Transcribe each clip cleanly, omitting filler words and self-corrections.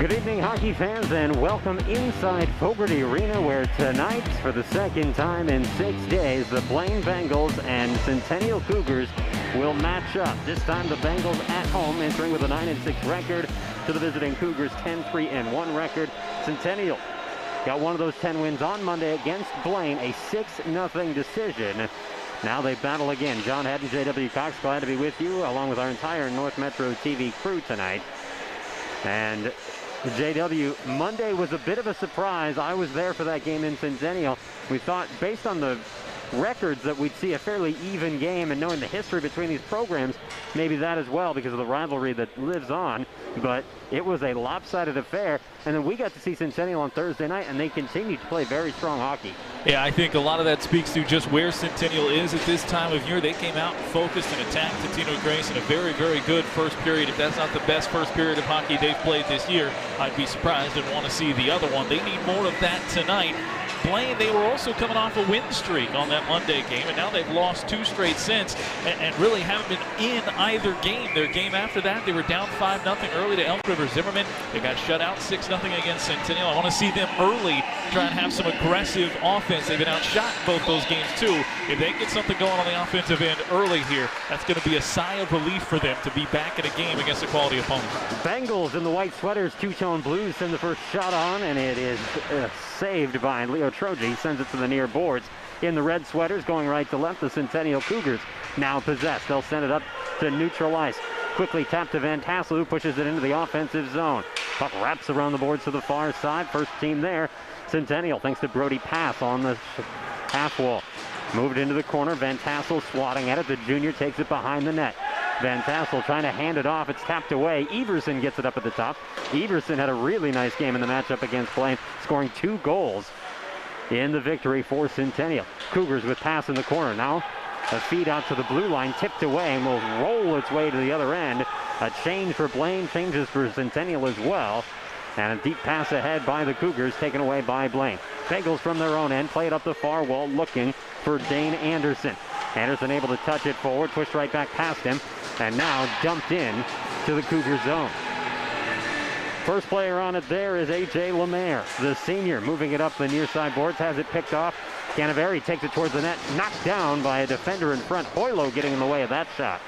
Good evening, hockey fans, and welcome inside Fogarty Arena, where tonight, for the second time in 6 days, the Blaine Bengals and Centennial Cougars will match up. This time, the Bengals at home, entering with a 9-6 record to the visiting Cougars' 10-3-1 record. Centennial got one of those 10 wins on Monday against Blaine, a 6-0 decision. Now they battle again. John Haddon, J.W. Cox, glad to be with you, along with our entire North Metro TV crew tonight. And JW, Monday was a bit of a surprise. I was there for that game in Centennial. We thought, based on the records, that we'd see a fairly even game, and knowing the history between these programs, maybe that as well, because of the rivalry that lives on. But it was a lopsided affair, and then we got to see Centennial on Thursday night, and they continued to play very strong hockey. Yeah, I think a lot of that speaks to just where Centennial is at this time of year. They came out focused and attacked Tino Grace in a very, very good first period. If that's not the best first period of hockey they've played this year, I'd be surprised and want to see the other one. They need more of that tonight. Blaine, they were also coming off a win streak on that Monday game, and now they've lost 2 straight since and really haven't been in either game. Their game after that, they were down 5-0 early to Elk River Zimmerman. They got shut out 6-0 against Centennial. I want to see them early try and have some aggressive offense. They've been outshot both those games too. If they get something going on the offensive end early here, that's going to be a sigh of relief for them to be back in a game against a quality opponent. Bengals in the white sweaters, two-tone blues, send the first shot on, and it is saved by Leo Troji. Sends it to the near boards. In the red sweaters, going right to left, the Centennial Cougars now possessed. They'll send it up to neutral ice. Quickly tapped to Van Tassel, who pushes it into the offensive zone. Puck wraps around the boards to the far side. First team there, Centennial, thanks to Brody Pass on the half wall. Moved into the corner. Van Tassel swatting at it. The junior takes it behind the net. Van Tassel trying to hand it off. It's tapped away. Everson gets it up at the top. Everson had a really nice game in the matchup against Blaine, scoring 2 goals in the victory for Centennial. Cougars with Pass in the corner. Now a feed out to the blue line, tipped away, and will roll its way to the other end. A change for Blaine, changes for Centennial as well. And a deep pass ahead by the Cougars, taken away by Blaine. Bengals from their own end, play it up the far wall, looking for Dane Anderson. Anderson able to touch it forward, pushed right back past him, and now dumped in to the Cougar zone. First player on it there is A.J. Lemaire, the senior, moving it up the near side boards, has it picked off. Canaveri takes it towards the net, knocked down by a defender in front. Hoylo getting in the way of that shot.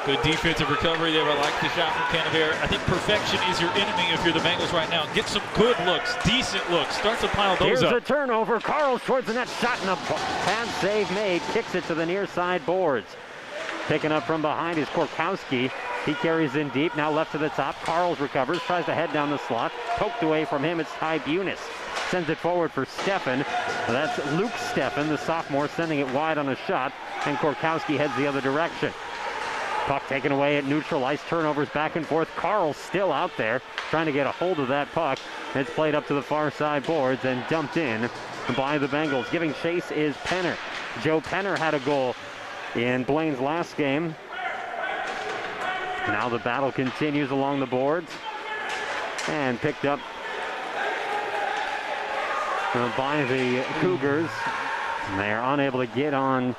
Good defensive recovery there. I like the shot from Canaveri. I think perfection is your enemy if you're the Bengals right now. Get some good looks, decent looks. Start to pile those up. Here's a turnover. Carl's towards the net, shot and a pad save made. Kicks it to the near side boards. Picking up from behind is Korkowski. He carries in deep, now left to the top. Carls recovers, tries to head down the slot. Poked away from him, it's Ty Bunis. Sends it forward for Steffen. That's Luke Steffen, the sophomore, sending it wide on a shot. And Korkowski heads the other direction. Puck taken away at neutral ice. Turnovers back and forth. Carl's still out there trying to get a hold of that puck. It's played up to the far side boards and dumped in by the Bengals. Giving chase is Penner. Joe Penner had a goal in Blaine's last game. Now the battle continues along the boards. And picked up by the Cougars. They are unable to get on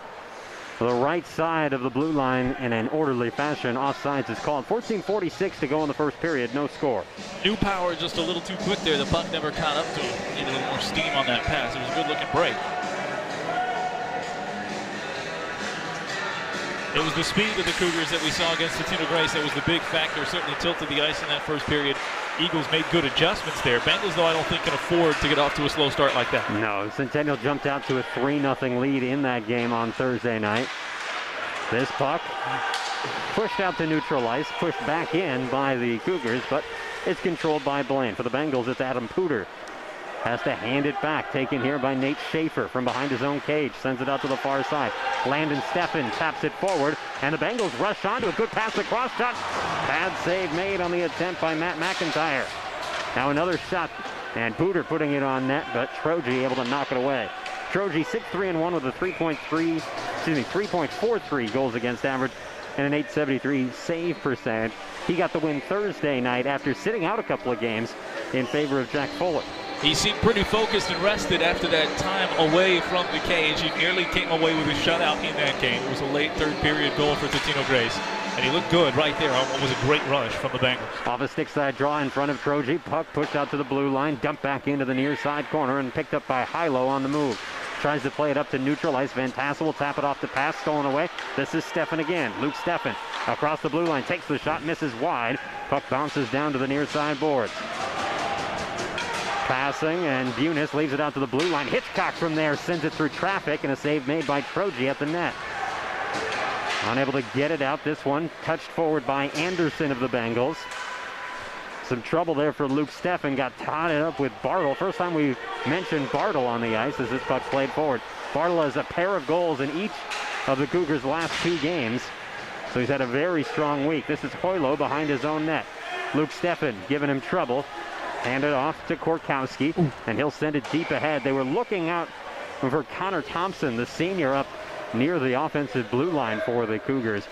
the right side of the blue line in an orderly fashion. Offsides is called. 14:46 to go in the first period. No score. New power just a little too quick there. The puck never caught up to him. Needed a little more steam on that pass. It was a good-looking break. It was the speed of the Cougars that we saw against Tino Grace that was the big factor. Certainly tilted the ice in that first period. Eagles made good adjustments there. Bengals, though, I don't think can afford to get off to a slow start like that. No, Centennial jumped out to a 3-0 lead in that game on Thursday night. This puck pushed out to neutral ice, pushed back in by the Cougars, but it's controlled by Blaine. For the Bengals, it's Adam Pooter. Has to hand it back, taken here by Nate Schaefer from behind his own cage. Sends it out to the far side. Landon Steffen taps it forward, and the Bengals rush onto a good pass across shot. Bad save made on the attempt by Matt McIntyre. Now another shot, and Pooter putting it on net, but Troji able to knock it away. Troji 6-3-1 with a 3.43 goals against average and an .873 save percentage. He got the win Thursday night after sitting out a couple of games in favor of Jack Fuller. He seemed pretty focused and rested after that time away from the cage. He nearly came away with a shutout in that game. It was a late third period goal for Tino Grace. And he looked good right there. It was a great rush from the Bengals. Off a stick side draw in front of Troji. Puck pushed out to the blue line, dumped back into the near side corner, and picked up by Hilo on the move. Tries to play it up to neutral ice. Van Tassel will tap it off the pass, stolen away. This is Steffen again. Luke Steffen across the blue line, takes the shot, misses wide. Puck bounces down to the near side boards. Passing, and Bunis leaves it out to the blue line. Hitchcock from there sends it through traffic, and a save made by Troji at the net. Unable to get it out. This one touched forward by Anderson of the Bengals. Some trouble there for Luke Steffen. Got tied up with Bartle. First time we mentioned Bartle on the ice as this puck played forward. Bartle has a pair of goals in each of the Cougars' last 2 games. So he's had a very strong week. This is Hoylo behind his own net. Luke Steffen giving him trouble. Handed off to Korkowski, and he'll send it deep ahead. They were looking out for Connor Thompson, the senior, up near the offensive blue line for the Cougars,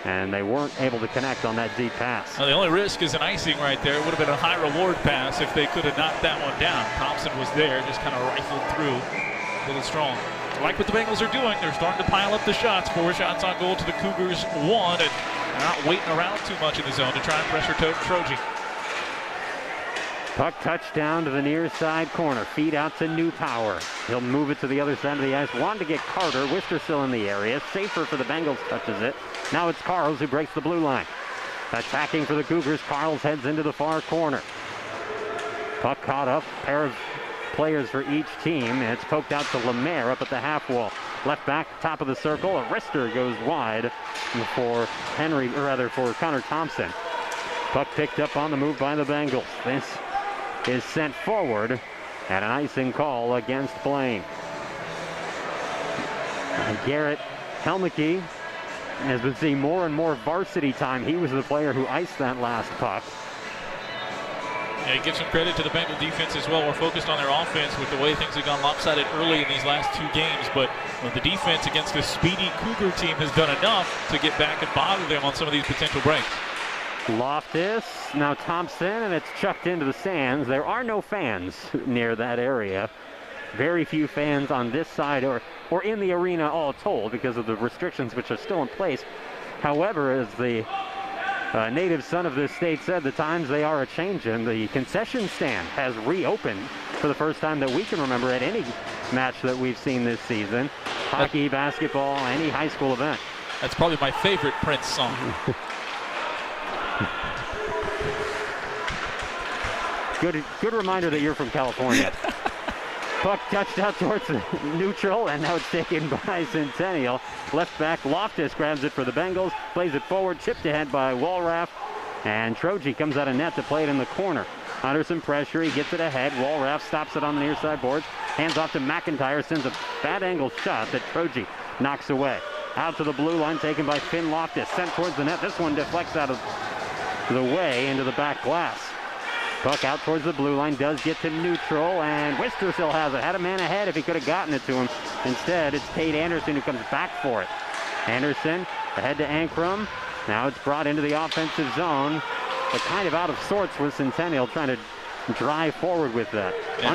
and they weren't able to connect on that deep pass. Well, the only risk is an icing right there. It would have been a high reward pass if they could have knocked that one down. Thompson was there, just kind of rifled through, a little strong. I like what the Bengals are doing. They're starting to pile up the shots. 4 shots on goal to the Cougars 1, and they're not waiting around too much in the zone to try and pressure Troji. Puck touchdown to the near side corner. Feed out to New Power. He'll move it to the other side of the ice. Wanted to get Carter. Wister still in the area. Safer for the Bengals touches it. Now it's Carls who breaks the blue line. Attacking for the Cougars. Carls heads into the far corner. Puck caught up. Pair of players for each team. And it's poked out to Lemaire up at the half wall. Left back, top of the circle. A wrister goes wide for for Connor Thompson. Puck picked up on the move by the Bengals. This is sent forward, and an icing call against Blaine. And Garrett Helmicke has been seeing more and more varsity time. He was the player who iced that last puck. Yeah, give some credit to the Bengal defense as well. We're focused on their offense with the way things have gone lopsided early in these last 2 games, but the defense against this speedy Cougar team has done enough to get back and bother them on some of these potential breaks. Loftus, now Thompson, and it's chucked into the stands. There are no fans near that area. Very few fans on this side or in the arena all told because of the restrictions which are still in place. However, as the native son of this state said, the times they are a-changin'. The concession stand has reopened for the first time that we can remember at any match that we've seen this season. Hockey, basketball, any high school event. That's probably my favorite Prince song. Good reminder that you're from California. Puck touched out towards neutral, and now it's taken by Centennial. Left back, Loftus grabs it for the Bengals, plays it forward, chipped ahead by Walraff, and Troji comes out of net to play it in the corner. Under some pressure, he gets it ahead. Walraff stops it on the near side boards, hands off to McIntyre, sends a bad angle shot that Troji knocks away. Out to the blue line, taken by Finn Loftus, sent towards the net. This one deflects out of the way into the back glass. Puck out towards the blue line, does get to neutral, and Wister still has it. Had a man ahead if he could have gotten it to him. Instead, it's Tate Anderson who comes back for it. Anderson ahead to Ankrum. Now it's brought into the offensive zone, but kind of out of sorts with Centennial trying to drive forward with that. Yeah,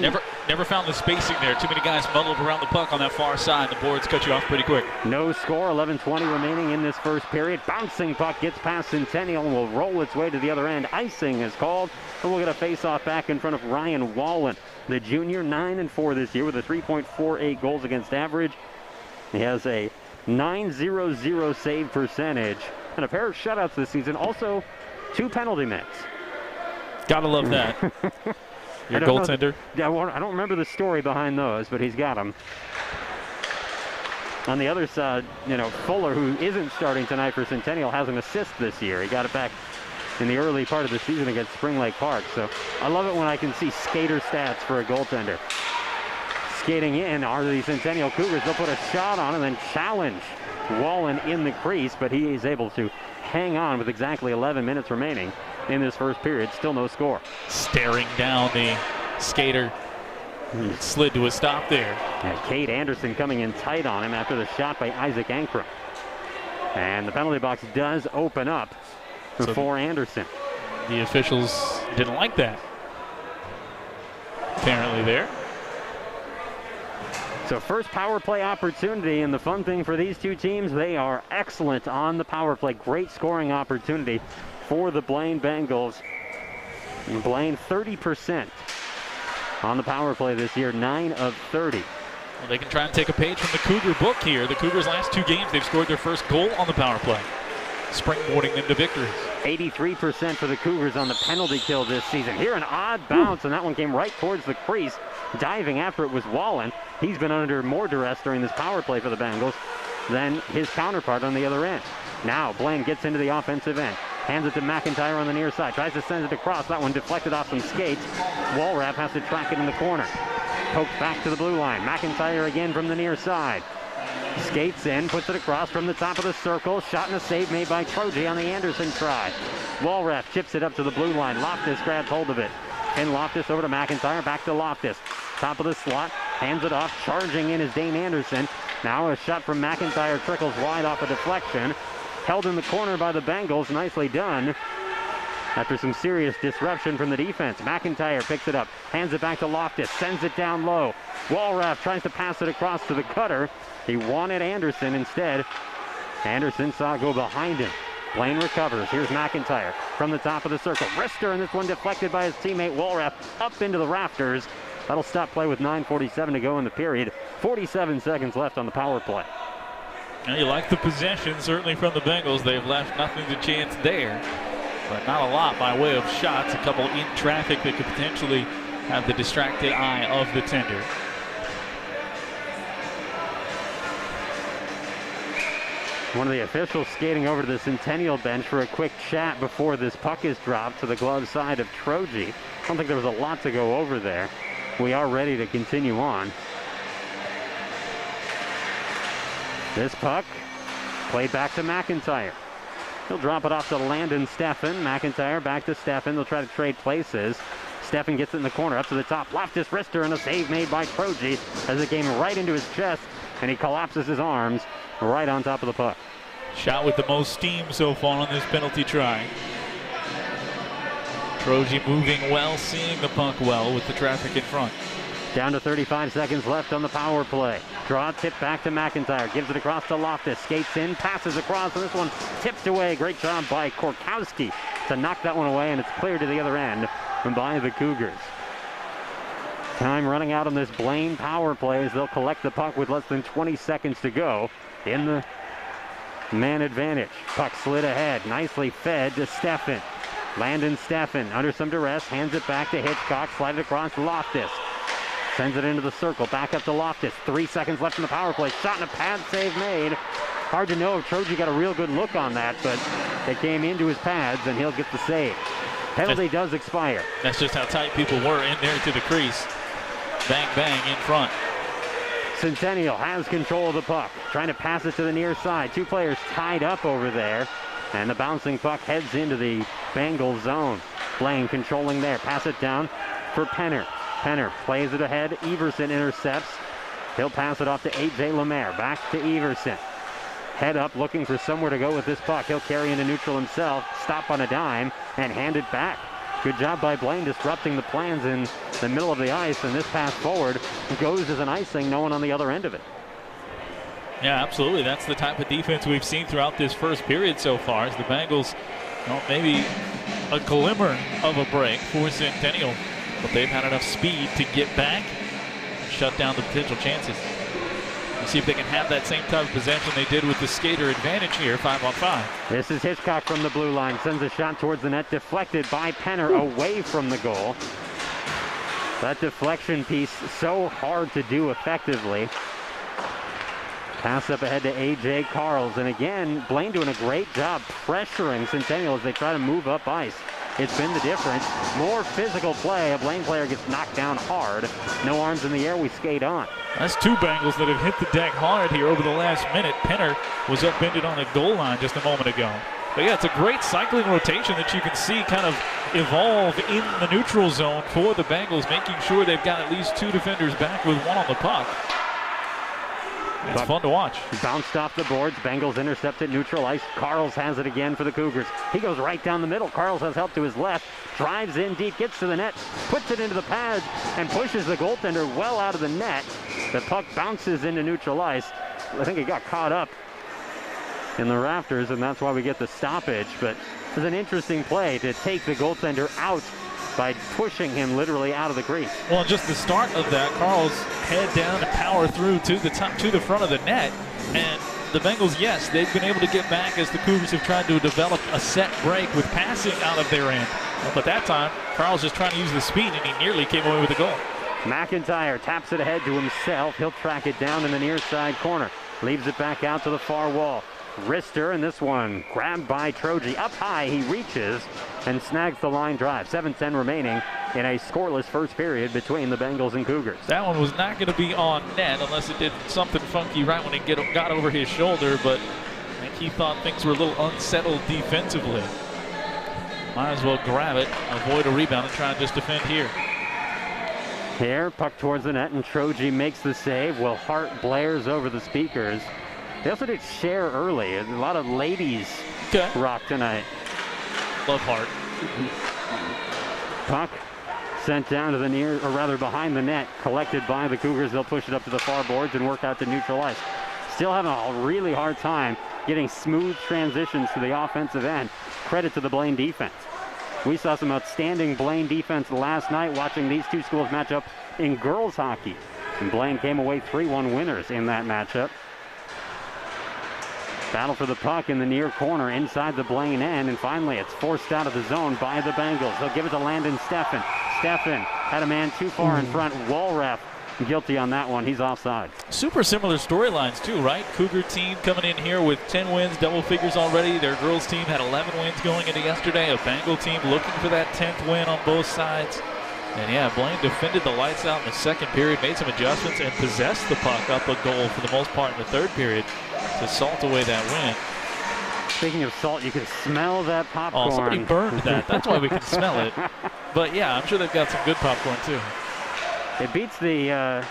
never found the spacing there. Too many guys muddled around the puck on that far side. The boards cut you off pretty quick. No score, 11:20 remaining in this first period. Bouncing puck gets past Centennial and will roll its way to the other end. Icing is called, and we'll get a face-off back in front of Ryan Wallen. The junior, 9-4 this year with a 3.48 goals against average. He has a .900 save percentage and a pair of shutouts this season. Also, 2 penalty minutes. Gotta love that. Your goaltender? I don't remember the story behind those, but he's got them. On the other side, Fuller, who isn't starting tonight for Centennial, has an assist this year. He got it back in the early part of the season against Spring Lake Park. So I love it when I can see skater stats for a goaltender. Skating in are the Centennial Cougars. They'll put a shot on and then challenge Wallen in the crease, but he is able to hang on with exactly 11 minutes remaining in this first period. Still no score. Staring down the skater. Slid to a stop there. And Cade Anderson coming in tight on him after the shot by Isaac Ankrum. And the penalty box does open up for Anderson. The officials didn't like that. Apparently there. So first power play opportunity, and the fun thing for these two teams, they are excellent on the power play. Great scoring opportunity for the Blaine Bengals. And Blaine 30% on the power play this year, 9 of 30. Well, they can try and take a page from the Cougar book here. The Cougars' last 2 games, they've scored their first goal on the power play, springboarding them to victories. 83% for the Cougars on the penalty kill this season. Here an odd bounce, and that one came right towards the crease. Diving after it was Wallen. He's been under more duress during this power play for the Bengals than his counterpart on the other end. Now Blaine gets into the offensive end. Hands it to McIntyre on the near side. Tries to send it across. That one deflected off some skates. Walraff has to track it in the corner. Poked back to the blue line. McIntyre again from the near side. Skates in, puts it across from the top of the circle. Shot and a save made by Troji on the Anderson try. Walraff chips it up to the blue line. Loftus grabs hold of it. And Loftus over to McIntyre. Back to Loftus. Top of the slot. Hands it off. Charging in is Dane Anderson. Now a shot from McIntyre trickles wide off a deflection. Held in the corner by the Bengals. Nicely done. After some serious disruption from the defense. McIntyre picks it up. Hands it back to Loftus. Sends it down low. Walraff tries to pass it across to the cutter. He wanted Anderson instead. Anderson saw it go behind him. Blaine recovers. Here's McIntyre from the top of the circle. Wrister, and this one deflected by his teammate Walraff up into the rafters. That'll stop play with 9:47 to go in the period. 47 seconds left on the power play. Now you like the possession, certainly from the Bengals. They've left nothing to chance there, but not a lot by way of shots. A couple in traffic that could potentially have the distracted eye of the tender. One of the officials skating over to the Centennial bench for a quick chat before this puck is dropped to the glove side of Troji. I don't think there was a lot to go over there. We are ready to continue on. This puck played back to McIntyre. He'll drop it off to Landon Steffen. McIntyre back to Steffen. They'll try to trade places. Steffen gets it in the corner, up to the top. Loftus wrister, and a save made by Troji as it came right into his chest, and he collapses his arms right on top of the puck. Shot with the most steam so far on this penalty try. Troji moving well, seeing the puck well with the traffic in front. Down to 35 seconds left on the power play. Draw tip back to McIntyre. Gives it across to Loftus. Skates in, passes across, and this one tipped away. Great job by Korkowski to knock that one away, and it's cleared to the other end by the Cougars. Time running out on this Blaine power play as they'll collect the puck with less than 20 seconds to go in the man advantage. Puck slid ahead. Nicely fed to Steffen. Landon Steffen under some duress. Hands it back to Hitchcock. Slide it across to Loftus. Sends it into the circle. Back up to Loftus. 3 seconds left in the power play. Shot and a pad save made. Hard to know if Troji got a real good look on that, but it came into his pads and he'll get the save. Penalty does expire. That's just how tight people were in there to the crease. Bang, bang in front. Centennial has control of the puck. Trying to pass it to the near side. 2 players tied up over there. And the bouncing puck heads into the Bengals zone. Blaine controlling there. Pass it down for Penner. Penner plays it ahead. Everson intercepts. He'll pass it off to A.J. Lemaire. Back to Everson. Head up looking for somewhere to go with this puck. He'll carry into neutral himself. Stop on a dime and hand it back. Good job by Blaine disrupting the plans in the middle of the ice. And this pass forward goes as an icing. No one on the other end of it. Yeah, absolutely. That's the type of defense we've seen throughout this first period so far. As the Bengals, well, maybe a glimmer of a break for Centennial, but they've had enough speed to get back and shut down the potential chances. We'll see if they can have that same type of possession they did with the skater advantage here, 5-on-5. This is Hitchcock from the blue line. Sends a shot towards the net, deflected by Penner away from the goal. That deflection piece so hard to do effectively. Pass up ahead to A.J. Carls, and again, Blaine doing a great job pressuring Centennial as they try to move up ice. It's been the difference. More physical play. A Blaine player gets knocked down hard. No arms in the air, we skate on. That's 2 Bengals that have hit the deck hard here over the last minute. Penner was upended on the goal line just a moment ago. But yeah, it's a great cycling rotation that you can see kind of evolve in the neutral zone for the Bengals, making sure they've got at least 2 defenders back with 1 on the puck. It's fun to watch. Bounced off the boards. Bengals intercepted neutral ice. Carls has it again for the Cougars. He goes right down the middle. Carls has help to his left. Drives in deep, gets to the net, puts it into the pads, and pushes the goaltender well out of the net. The puck bounces into neutral ice. I think it got caught up in the rafters, and that's why we get the stoppage. But it's an interesting play to take the goaltender out by pushing him literally out of the crease. Well, just the start of that, Carl's head down to power through to the front of the net, and the Bengals, yes, they've been able to get back as the Cougars have tried to develop a set break with passing out of their end. But that time, Carl's just trying to use the speed, and he nearly came away with a goal. McIntyre taps it ahead to himself. He'll track it down in the near side corner. Leaves it back out to the far wall. Wrister, and this one grabbed by Troji. Up high, he reaches and snags the line drive. 7:10 remaining in a scoreless first period between the Bengals and Cougars. That one was not going to be on net unless it did something funky right when it got over his shoulder, but I think he thought things were a little unsettled defensively. Might as well grab it, avoid a rebound, and try and just defend here. Here, puck towards the net, and Troji makes the save. Will Hart blares over the speakers. They also did share early. A lot of ladies rock tonight. Love Hart. Puck sent down to the near, or rather behind the net, collected by the Cougars. They'll push it up to the far boards and work out to neutral ice. Still having a really hard time getting smooth transitions to the offensive end. Credit to the Blaine defense. We saw some outstanding Blaine defense last night watching these two schools match up in girls hockey. And Blaine came away 3-1 winners in that matchup. Battle for the puck in the near corner inside the Blaine end, and finally it's forced out of the zone by the Bengals. They'll give it to Landon Steffen. Steffen had a man too far in front. Walraff guilty on that one. He's offside. Super similar storylines too, right? Cougar team coming in here with 10 wins, double figures already. Their girls team had 11 wins going into yesterday. A Bengal team looking for that 10th win on both sides. And yeah, Blaine defended the lights out in the second period, made some adjustments, and possessed the puck up a goal for the most part in the third period to salt away that win. Speaking of salt, you can smell that popcorn. Oh, somebody burned that. That's why we can smell it. But yeah, I'm sure they've got some good popcorn too. It beats the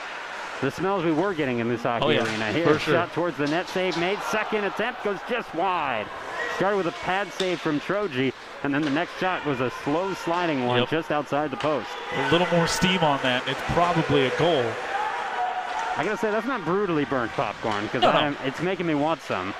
smells we were getting in this hockey arena. Here, shot towards the net, save made. Second attempt goes just wide. Started with a pad save from Troji, and then the next shot was a slow sliding one just outside the post. A little more steam on that, and it's probably a goal. I gotta say, that's not brutally burnt popcorn, because it's making me want some.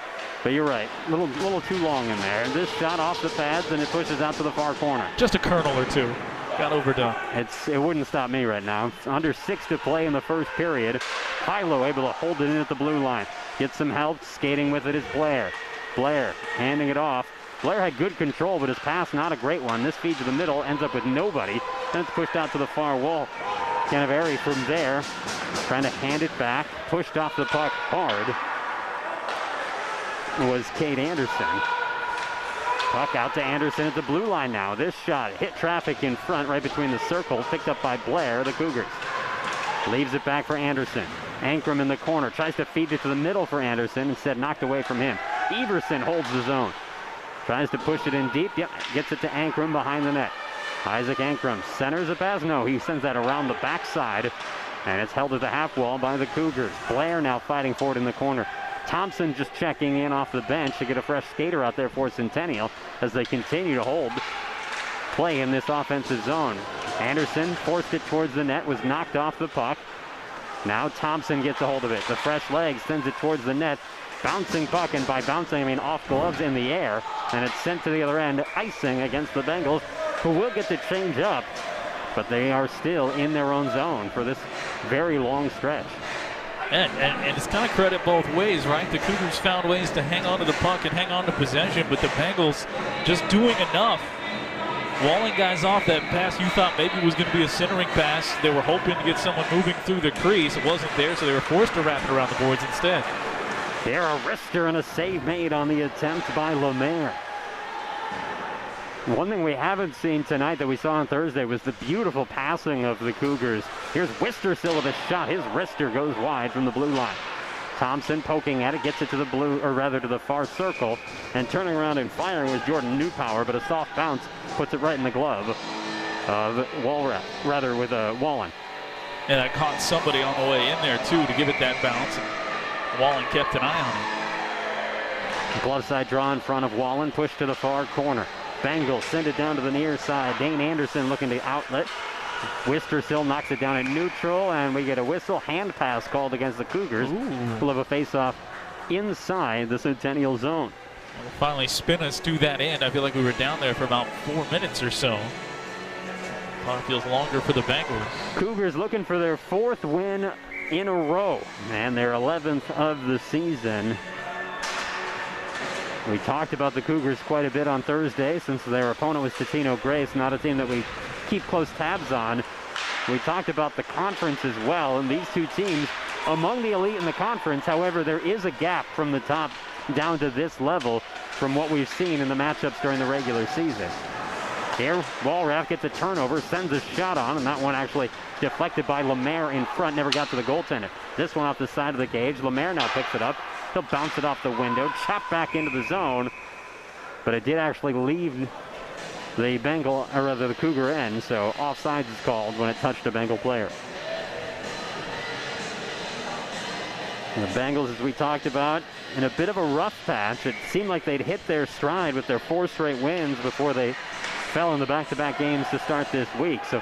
But you're right, a little too long in there. And this shot off the pads, and it pushes out to the far corner. Just a kernel or two. Got overdone. It wouldn't stop me right now. Under 6 to play in the first period. Hilo able to hold it in at the blue line. Get some help. Skating with it is Blair. Blair handing it off. Blair had good control, but his pass not a great one. This feed to the middle ends up with nobody. Then it's pushed out to the far wall. Canaveri from there, trying to hand it back. Pushed off the puck hard was Kate Anderson. Puck out to Anderson at the blue line now. This shot hit traffic in front right between the circles. Picked up by Blair, the Cougars. Leaves it back for Anderson. Ankrum in the corner. Tries to feed it to the middle for Anderson. Instead knocked away from him. Everson holds the zone. Tries to push it in deep. Yep, gets it to Ankrum behind the net. Isaac Ankrum centers a pass. No, he sends that around the backside. And it's held at the half wall by the Cougars. Blair now fighting for it in the corner. Thompson just checking in off the bench to get a fresh skater out there for Centennial as they continue to hold play in this offensive zone. Anderson forced it towards the net, was knocked off the puck. Now Thompson gets a hold of it. The fresh leg sends it towards the net. Bouncing puck, and by bouncing I mean off gloves in the air, and it's sent to the other end, icing against the Bengals, who will get to change up, but they are still in their own zone for this very long stretch. And it's kind of credit both ways, right? The Cougars found ways to hang on to the puck and hang on to possession, but the Bengals just doing enough. Walling guys off that pass you thought maybe was going to be a centering pass. They were hoping to get someone moving through the crease. It wasn't there, so they were forced to wrap it around the boards instead. There, a wrister and a save made on the attempt by Lemaire. One thing we haven't seen tonight that we saw on Thursday was the beautiful passing of the Cougars. Here's Wister still with a shot. His wrister goes wide from the blue line. Thompson poking at it, gets it to the blue, or rather to the far circle, and turning around and firing was Jordan Newpower, but a soft bounce puts it right in the glove of Walraff, rather with Wallen. And I caught somebody on the way in there too to give it that bounce. And Wallen kept an eye on it. Glove side draw in front of Wallen, pushed to the far corner. Bengals send it down to the near side. Dane Anderson looking to outlet. Wistersill knocks it down at neutral, and we get a whistle. Hand pass called against the Cougars. We'll have a face-off inside the Centennial zone. Will finally spin us to that end. I feel like we were down there for about 4 minutes or so. Probably feels longer for the Bengals. Cougars looking for their 4th win in a row, and their 11th of the season. We talked about the Cougars quite a bit on Thursday since their opponent was Totino Grace, not a team that we keep close tabs on. We talked about the conference as well, and these two teams among the elite in the conference. However, there is a gap from the top down to this level from what we've seen in the matchups during the regular season. Here, Walraff gets a turnover, sends a shot on, and that one actually deflected by Lemaire in front, never got to the goaltender. This one off the side of the cage. Lemaire now picks it up. He'll bounce it off the window, chop back into the zone, but it did actually leave the Bengal, or rather the Cougar end, so offsides is called when it touched a Bengal player. And the Bengals, as we talked about, in a bit of a rough patch. It seemed like they'd hit their stride with their 4 straight wins before they fell in the back-to-back games to start this week. So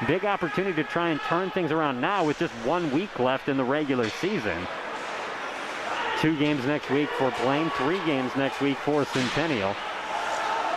big opportunity to try and turn things around now with just 1 week left in the regular season. 2 games next week for Blaine, 3 games next week for Centennial.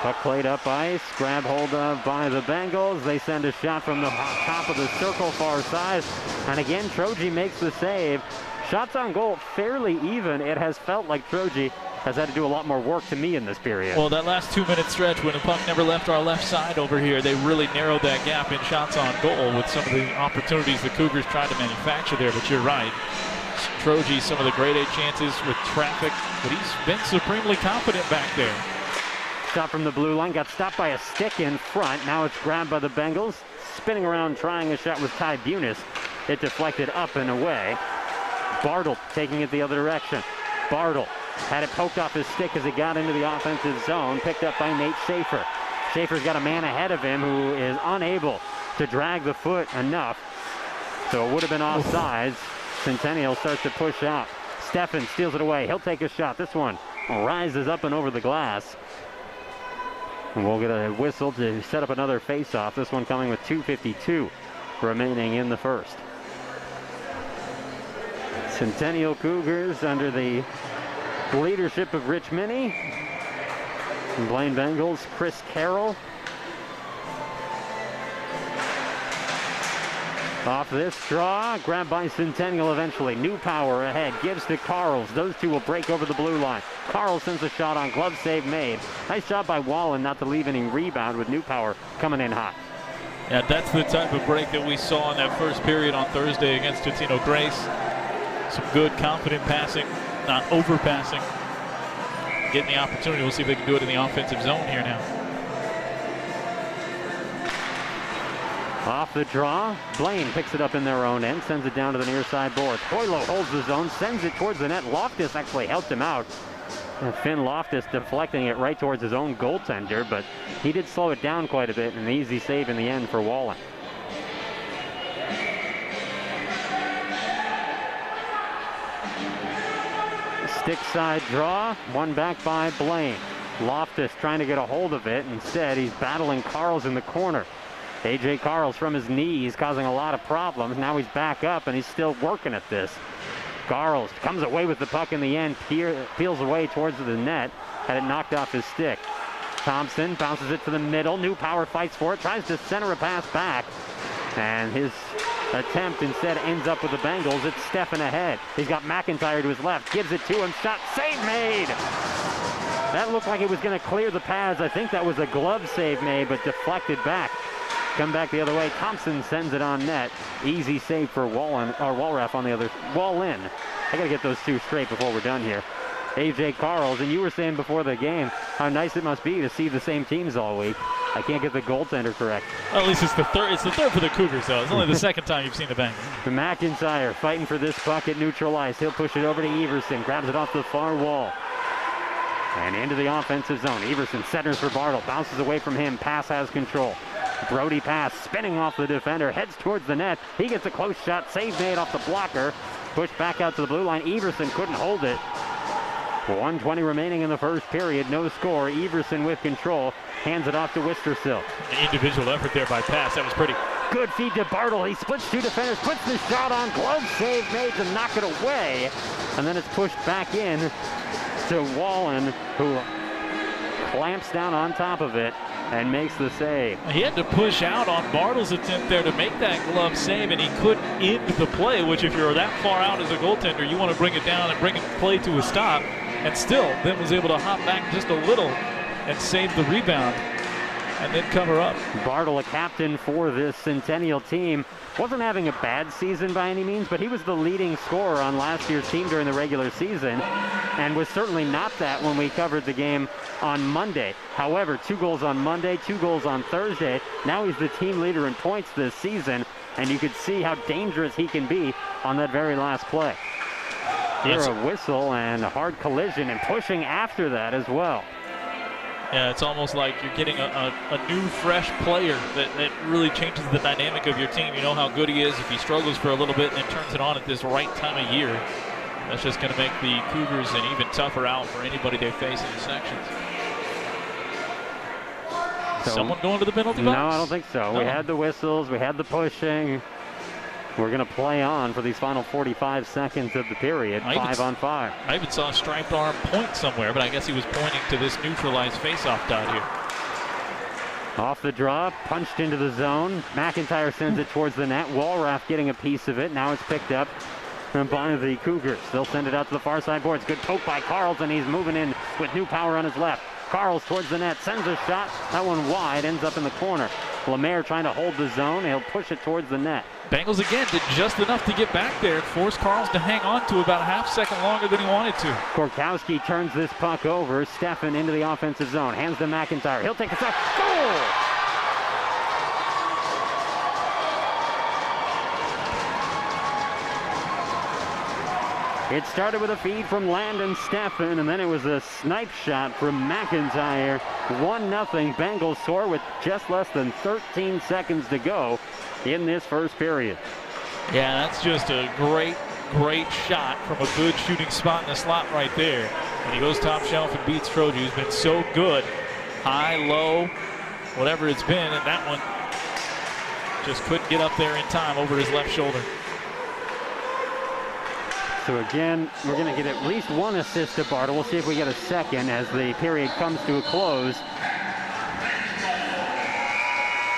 Puck played up ice, grab hold of by the Bengals. They send a shot from the top of the circle far side. And again, Troji makes the save. Shots on goal fairly even. It has felt like Troji has had to do a lot more work to me in this period. Well, that last 2-minute stretch when the puck never left our left side over here, they really narrowed that gap in shots on goal with some of the opportunities the Cougars tried to manufacture there. But you're right. Troji, some of the grade A chances with traffic, but he's been supremely confident back there. Shot from the blue line, got stopped by a stick in front. Now it's grabbed by the Bengals. Spinning around, trying a shot with Ty Bunis. It deflected up and away. Bartle taking it the other direction. Bartle had it poked off his stick as he got into the offensive zone. Picked up by Nate Schaefer. Schaefer's got a man ahead of him who is unable to drag the foot enough. So it would have been offsides. Centennial starts to push out. Steffen steals it away. He'll take a shot. This one rises up and over the glass. And we'll get a whistle to set up another face-off. This one coming with 2:52 remaining in the first. Centennial Cougars under the leadership of Rich Minnie. Blaine Bengals, Chris Carroll. Off this draw, grabbed by Centennial eventually. New Power ahead, gives to Carls. Those two will break over the blue line. Carl sends a shot on, glove save made. Nice job by Wallen not to leave any rebound with New Power coming in hot. Yeah, that's the type of break that we saw in that first period on Thursday against Totino Grace. Some good, confident passing, not overpassing. Getting the opportunity. We'll see if they can do it in the offensive zone here now. Off the draw, Blaine picks it up in their own end, sends it down to the near side boards. Hoylo holds the zone, sends it towards the net. Loftus actually helped him out. And Finn Loftus deflecting it right towards his own goaltender, but he did slow it down quite a bit, and an easy save in the end for Wallen. Stick side draw, one back by Blaine. Loftus trying to get a hold of it. Instead, he's battling Carls in the corner. A.J. Carls from his knees causing a lot of problems. Now he's back up and he's still working at this. Carls comes away with the puck in the end, peels away towards the net, had it knocked off his stick. Thompson bounces it to the middle. New Power fights for it, tries to center a pass back. And his attempt instead ends up with the Bengals. It's Steffen ahead. He's got McIntyre to his left, gives it to him, shot, save made! That looked like it was going to clear the pads. I think that was a glove save made, but deflected back. Come back the other way. Thompson sends it on net. Easy save for Wallen, or Walraff on the other. Wallin. I got to get those two straight before we're done here. A.J. Carls, and you were saying before the game how nice it must be to see the same teams all week. I can't get the goaltender correct. Well, at least it's the third. It's the third for the Cougars, though. It's only the second time you've seen the Bengals. McIntyre fighting for this puck at neutral ice. He'll push it over to Everson. Grabs it off the far wall. And into the offensive zone. Everson centers for Bartle. Bounces away from him. Pass has control. Brody pass spinning off the defender. Heads towards the net. He gets a close shot. Save made off the blocker. Pushed back out to the blue line. Everson couldn't hold it. 1:20 remaining in the first period. No score. Everson with control. Hands it off to Wistersill. An individual effort there by Pass. That was pretty. Good feed to Bartle. He splits two defenders, puts the shot on. Glove save made to knock it away. And then it's pushed back in to Wallen, who clamps down on top of it and makes the save. He had to push out on Bartle's attempt there to make that glove save, and he couldn't end the play, which if you're that far out as a goaltender, you want to bring it down and bring the play to a stop. And still, then was able to hop back just a little and save the rebound and then cover up. Bartle, a captain for this Centennial team, wasn't having a bad season by any means, but he was the leading scorer on last year's team during the regular season and was certainly not that when we covered the game on Monday. However, 2 goals on Monday, 2 goals on Thursday. Now he's the team leader in points this season, and you could see how dangerous he can be on that very last play. Here a whistle and a hard collision and pushing after that as well. Yeah, it's almost like you're getting a new, fresh player that really changes the dynamic of your team. You know how good he is. If he struggles for a little bit and then turns it on at this right time of year, that's just going to make the Cougars an even tougher out for anybody they face in the sections. Someone going to the penalty box? No, I don't think so. No. We had the whistles. We had the pushing. We're going to play on for these final 45 seconds of the period, 5 on 5. I even saw a striped arm point somewhere, but I guess he was pointing to this neutralized faceoff dot here. Off the draw, punched into the zone. McIntyre sends it towards the net. Walraff getting a piece of it. Now it's picked up by the Cougars. They'll send it out to the far side boards. Good poke by Carls, and he's moving in with new power on his left. Carls towards the net, sends a shot. That one wide, ends up in the corner. Lemaire trying to hold the zone. He'll push it towards the net. Bengals again did just enough to get back there. Forced Carls to hang on to about a half second longer than he wanted to. Korkowski turns this puck over. Steffen into the offensive zone. Hands to McIntyre. He'll take a shot. Goal! It started with a feed from Landon Steffen, and then it was a snipe shot from McIntyre. 1-0 Bengals score with just less than 13 seconds to go in this first period. Yeah, that's just a great shot from a good shooting spot in the slot right there. And he goes top shelf and beats Troji, who's been so good. High, low, whatever it's been, and that one just couldn't get up there in time over his left shoulder. So again, we're going to get at least one assist to Bartle. We'll see if we get a second as the period comes to a close.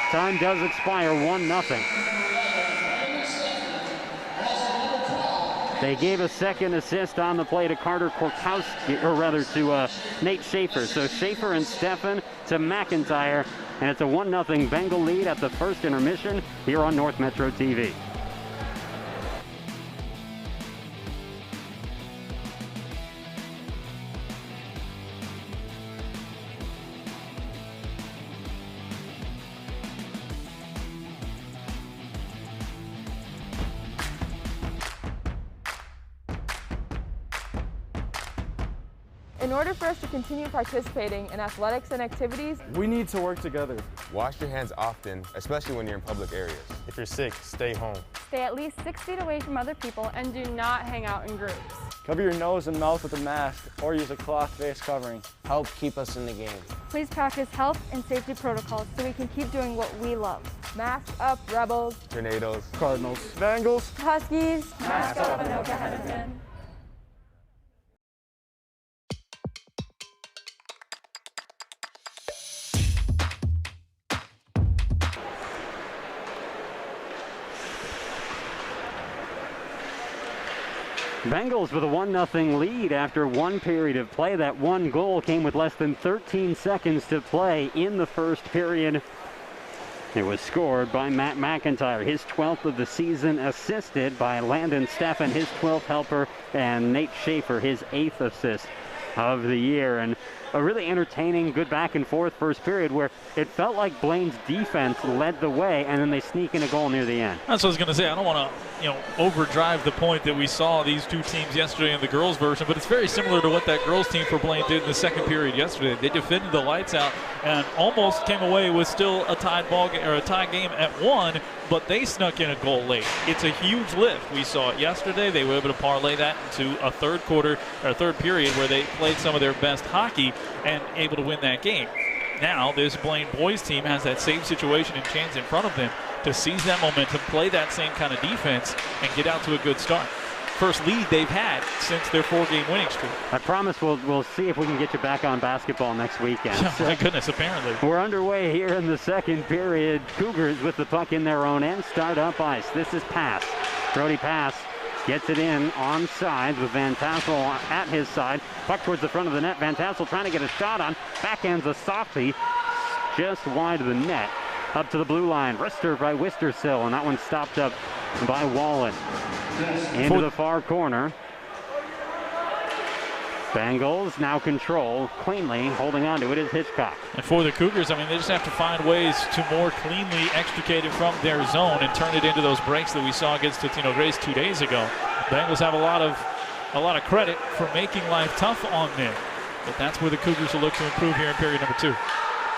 Time does expire, 1-0. They gave a second assist on the play to Carter Korkowski, or rather to Nate Schaefer. So Schaefer and Steffen to McIntyre, and it's a 1-0 Bengal lead at the first intermission here on North Metro TV. In order for us to continue participating in athletics and activities, we need to work together. Wash your hands often, especially when you're in public areas. If you're sick, stay home. Stay at least 6 feet away from other people and do not hang out in groups. Cover your nose and mouth with a mask or use a cloth face covering. Help keep us in the game. Please practice health and safety protocols so we can keep doing what we love. mask up, Rebels. Tornadoes. Cardinals. Bengals. Huskies. Mask up, Anoka Henderson. Bengals with a 1-0 lead after one period of play. That one goal came with less than 13 seconds to play in the first period. It was scored by Matt McIntyre, his 12th of the season, assisted by Landon Steffen, his 12th helper, and Nate Schaefer, his 8th assist of the year. And a really entertaining, good back and forth first period where it felt like Blaine's defense led the way, and then they sneak in a goal near the end. That's what I was going to say. I don't want to, overdrive the point that we saw these two teams yesterday in the girls version, but it's very similar to what that girls team for Blaine did in the second period yesterday. They defended the lights out and almost came away with still a tied ball game, or a tie game at 1, but they snuck in a goal late. It's a huge lift. We saw it yesterday. They were able to parlay that into a third period where they played some of their best hockey and able to win that game. Now this Blaine boys team has that same situation and chance in front of them to seize that momentum, play that same kind of defense, and get out to a good start. First lead they've had since their 4-game winning streak. I promise we'll see if we can get you back on basketball next weekend. Oh, my goodness, apparently. We're underway here in the second period. Cougars with the puck in their own end start up ice. This is pass. Brody Pass gets it in on sides with Van Tassel at his side. Puck towards the front of the net. Van Tassel trying to get a shot on. Backhands a softie just wide of the net. Up to the blue line. Rister by Wistersill, and that one stopped up by Wallen. Into the far corner. Bengals now control cleanly. Holding on to it is Hitchcock. And for the Cougars, I mean, they just have to find ways to more cleanly extricate it from their zone and turn it into those breaks that we saw against Totino Grace 2 days ago. Bengals have a lot of credit for making life tough on them. But that's where the Cougars will look to improve here in period number 2.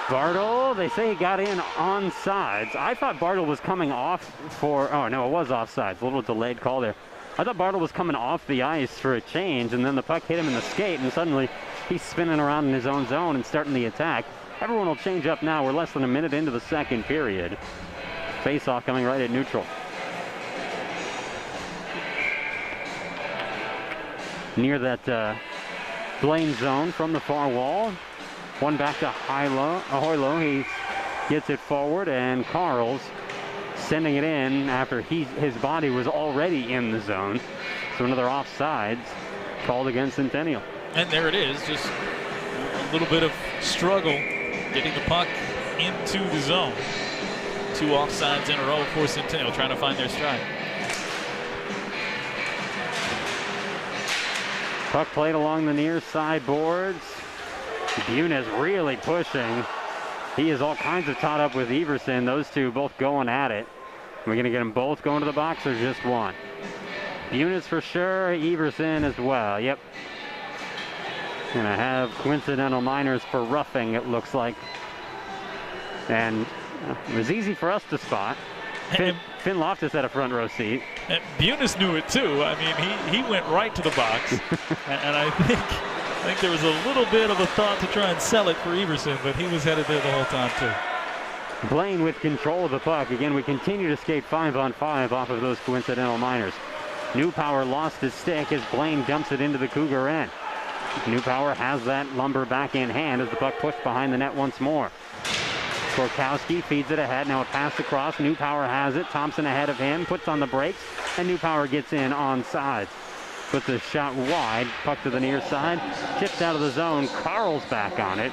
Bartle, they say he got in on sides. I thought Bartle was coming off for, oh no, it was offsides. A little delayed call there. I thought Bartle was coming off the ice for a change, and then the puck hit him in the skate, and suddenly he's spinning around in his own zone and starting the attack. Everyone will change up now. We're less than a minute into the second period. Face-off coming right at neutral. Near that Blaine zone from the far wall. One back to Ahoylo. He gets it forward, and Carl's sending it in after his body was already in the zone. So another offsides called against Centennial. And there it is, just a little bit of struggle getting the puck into the zone. 2 offsides in a row for Centennial, trying to find their stride. Puck played along the near side boards. Bune is really pushing. He is all kinds of tied up with Everson. Those two both going at it. We're going to get them both going to the box or just one? Bune is for sure. Everson as well. Yep. Going to have coincidental minors for roughing, it looks like. And it was easy for us to spot. Finn Loftus had a front row seat. And Bunis knew it too. I mean, he went right to the box. And I think there was a little bit of a thought to try and sell it for Everson, but he was headed there the whole time too. Blaine with control of the puck. Again, we continue to skate 5-on-5 off of those coincidental minors. Newpower lost his stick as Blaine dumps it into the Cougar end. Newpower has that lumber back in hand as the puck pushed behind the net once more. Gorkowski feeds it ahead. Now a pass across. Newpower has it. Thompson ahead of him. Puts on the brakes. And Newpower gets in on sides. Puts a shot wide. Puck to the near side. Tipped out of the zone. Carl's back on it.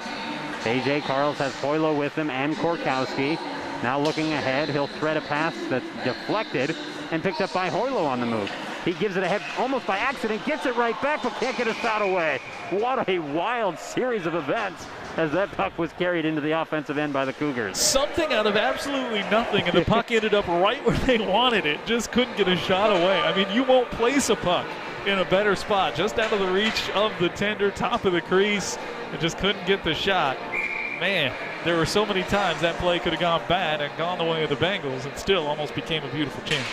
A.J. Carls has Hoylo with him and Gorkowski. Now looking ahead. He'll thread a pass that's deflected and picked up by Hoylo on the move. He gives it ahead almost by accident. Gets it right back but can't get a shot away. What a wild series of events as that puck was carried into the offensive end by the Cougars. Something out of absolutely nothing, and the puck ended up right where they wanted it. Just couldn't get a shot away. I mean, you won't place a puck in a better spot. Just out of the reach of the tender, top of the crease, and just couldn't get the shot. Man, there were so many times that play could have gone bad and gone the way of the Bengals and still almost became a beautiful chance.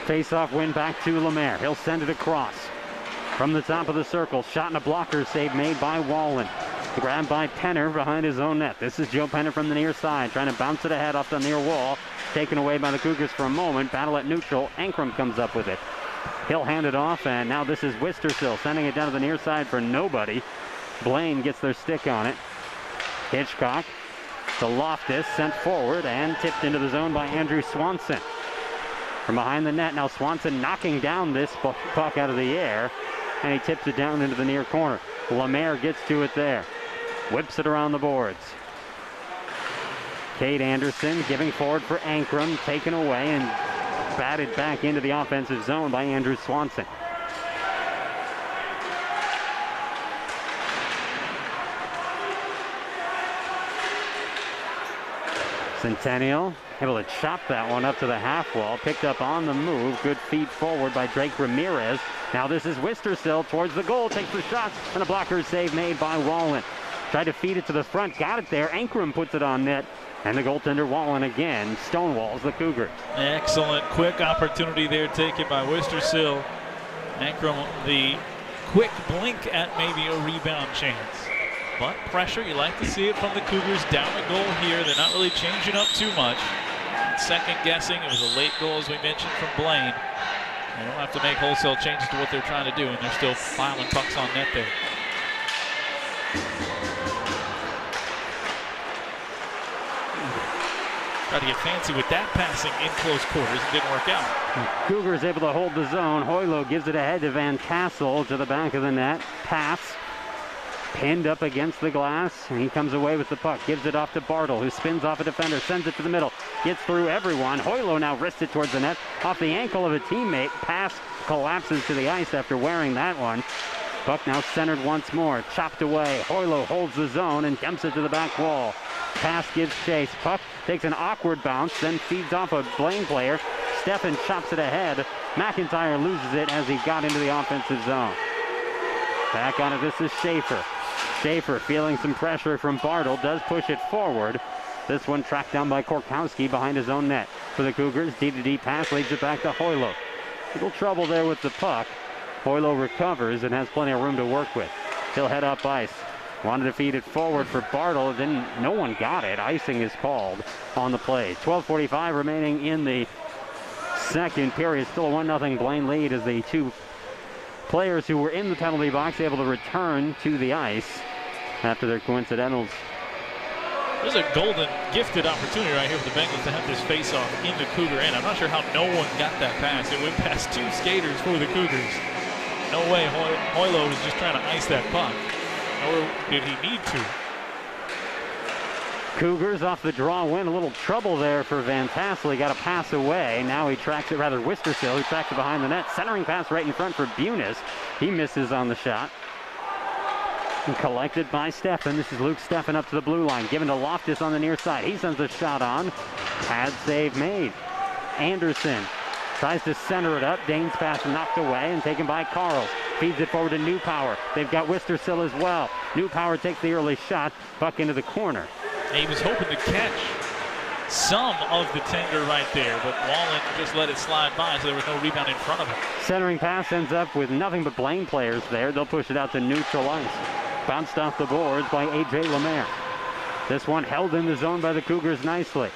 Face-off win back to Lemaire. He'll send it across. From the top of the circle, shot and a blocker save made by Wallen. Grabbed by Penner behind his own net. This is Joe Penner from the near side, trying to bounce it ahead off the near wall. Taken away by the Cougars for a moment. Battle at neutral. Ankrum comes up with it. He'll hand it off, and now this is Wistersill sending it down to the near side for nobody. Blaine gets their stick on it. Hitchcock to Loftus, sent forward and tipped into the zone by Andrew Swanson. From behind the net, now Swanson knocking down this puck out of the air, and he tips it down into the near corner. Lemaire gets to it there. Whips it around the boards. Cade Anderson giving forward for Ankrum, taken away and batted back into the offensive zone by Andrew Swanson. Centennial able to chop that one up to the half wall. Picked up on the move. Good feed forward by Drake Ramirez. Now this is Wistersill towards the goal. Takes the shot and a blocker save made by Wallen. Tried to feed it to the front. Got it there. Ankrum puts it on net. And the goaltender Wallen again stonewalls the Cougars. Excellent quick opportunity there taken by Wistersill. Ankrum, the quick blink at maybe a rebound chance. But pressure, you like to see it from the Cougars down the goal here. They're not really changing up too much. Second guessing, it was a late goal, as we mentioned, from Blaine. They don't have to make wholesale changes to what they're trying to do, and they're still filing pucks on net there. Tried to get fancy with that passing in close quarters. It didn't work out. Cougars able to hold the zone. Hoylo gives it ahead to Van Tassel to the back of the net. Pass. Pinned up against the glass, and he comes away with the puck. Gives it off to Bartle, who spins off a defender, sends it to the middle, gets through everyone. Hoylo now wrists it towards the net, off the ankle of a teammate. Pass collapses to the ice after wearing that one. Puck now centered once more, chopped away. Hoylo holds the zone and dumps it to the back wall. Pass gives chase. Puck takes an awkward bounce, then feeds off a Blaine player. Steffen chops it ahead. McIntyre loses it as he got into the offensive zone. Back on it, this is Schaefer. Schaefer feeling some pressure from Bartle, does push it forward. This one tracked down by Korkowski behind his own net. For the Cougars, D-to-D pass leads it back to Hoylo. Little trouble there with the puck. Hoylo recovers and has plenty of room to work with. He'll head up ice. Wanted to feed it forward for Bartle, then no one got it. Icing is called on the play. 12:45 remaining in the second period. Still a 1-0 Blaine lead as the two players who were in the penalty box able to return to the ice after their coincidentals. There's a golden, gifted opportunity right here for the Bengals to have this face-off in the Cougar end. I'm not sure how no one got that pass. It went past two skaters for the Cougars. No way Hoylo was just trying to ice that puck. Nor did he need to. Cougars off the draw win. A little trouble there for Van Tassel. He got a pass away. Now he tracks it, rather Wistersill, who tracks it behind the net. Centering pass right in front for Bunis. He misses on the shot. And collected by Steffen. This is Luke Steffen up to the blue line. Given to Loftus on the near side. He sends a shot on. Pad save made. Anderson tries to center it up. Dane's pass knocked away and taken by Carls. Feeds it forward to Newpower. They've got Wistersill as well. Newpower takes the early shot. Puck into the corner. He was hoping to catch some of the tender right there, but Wallen just let it slide by, so there was no rebound in front of him. Centering pass ends up with nothing but Blaine players there. They'll push it out to neutral ice. Bounced off the boards by A.J. Lemaire. This one held in the zone by the Cougars nicely.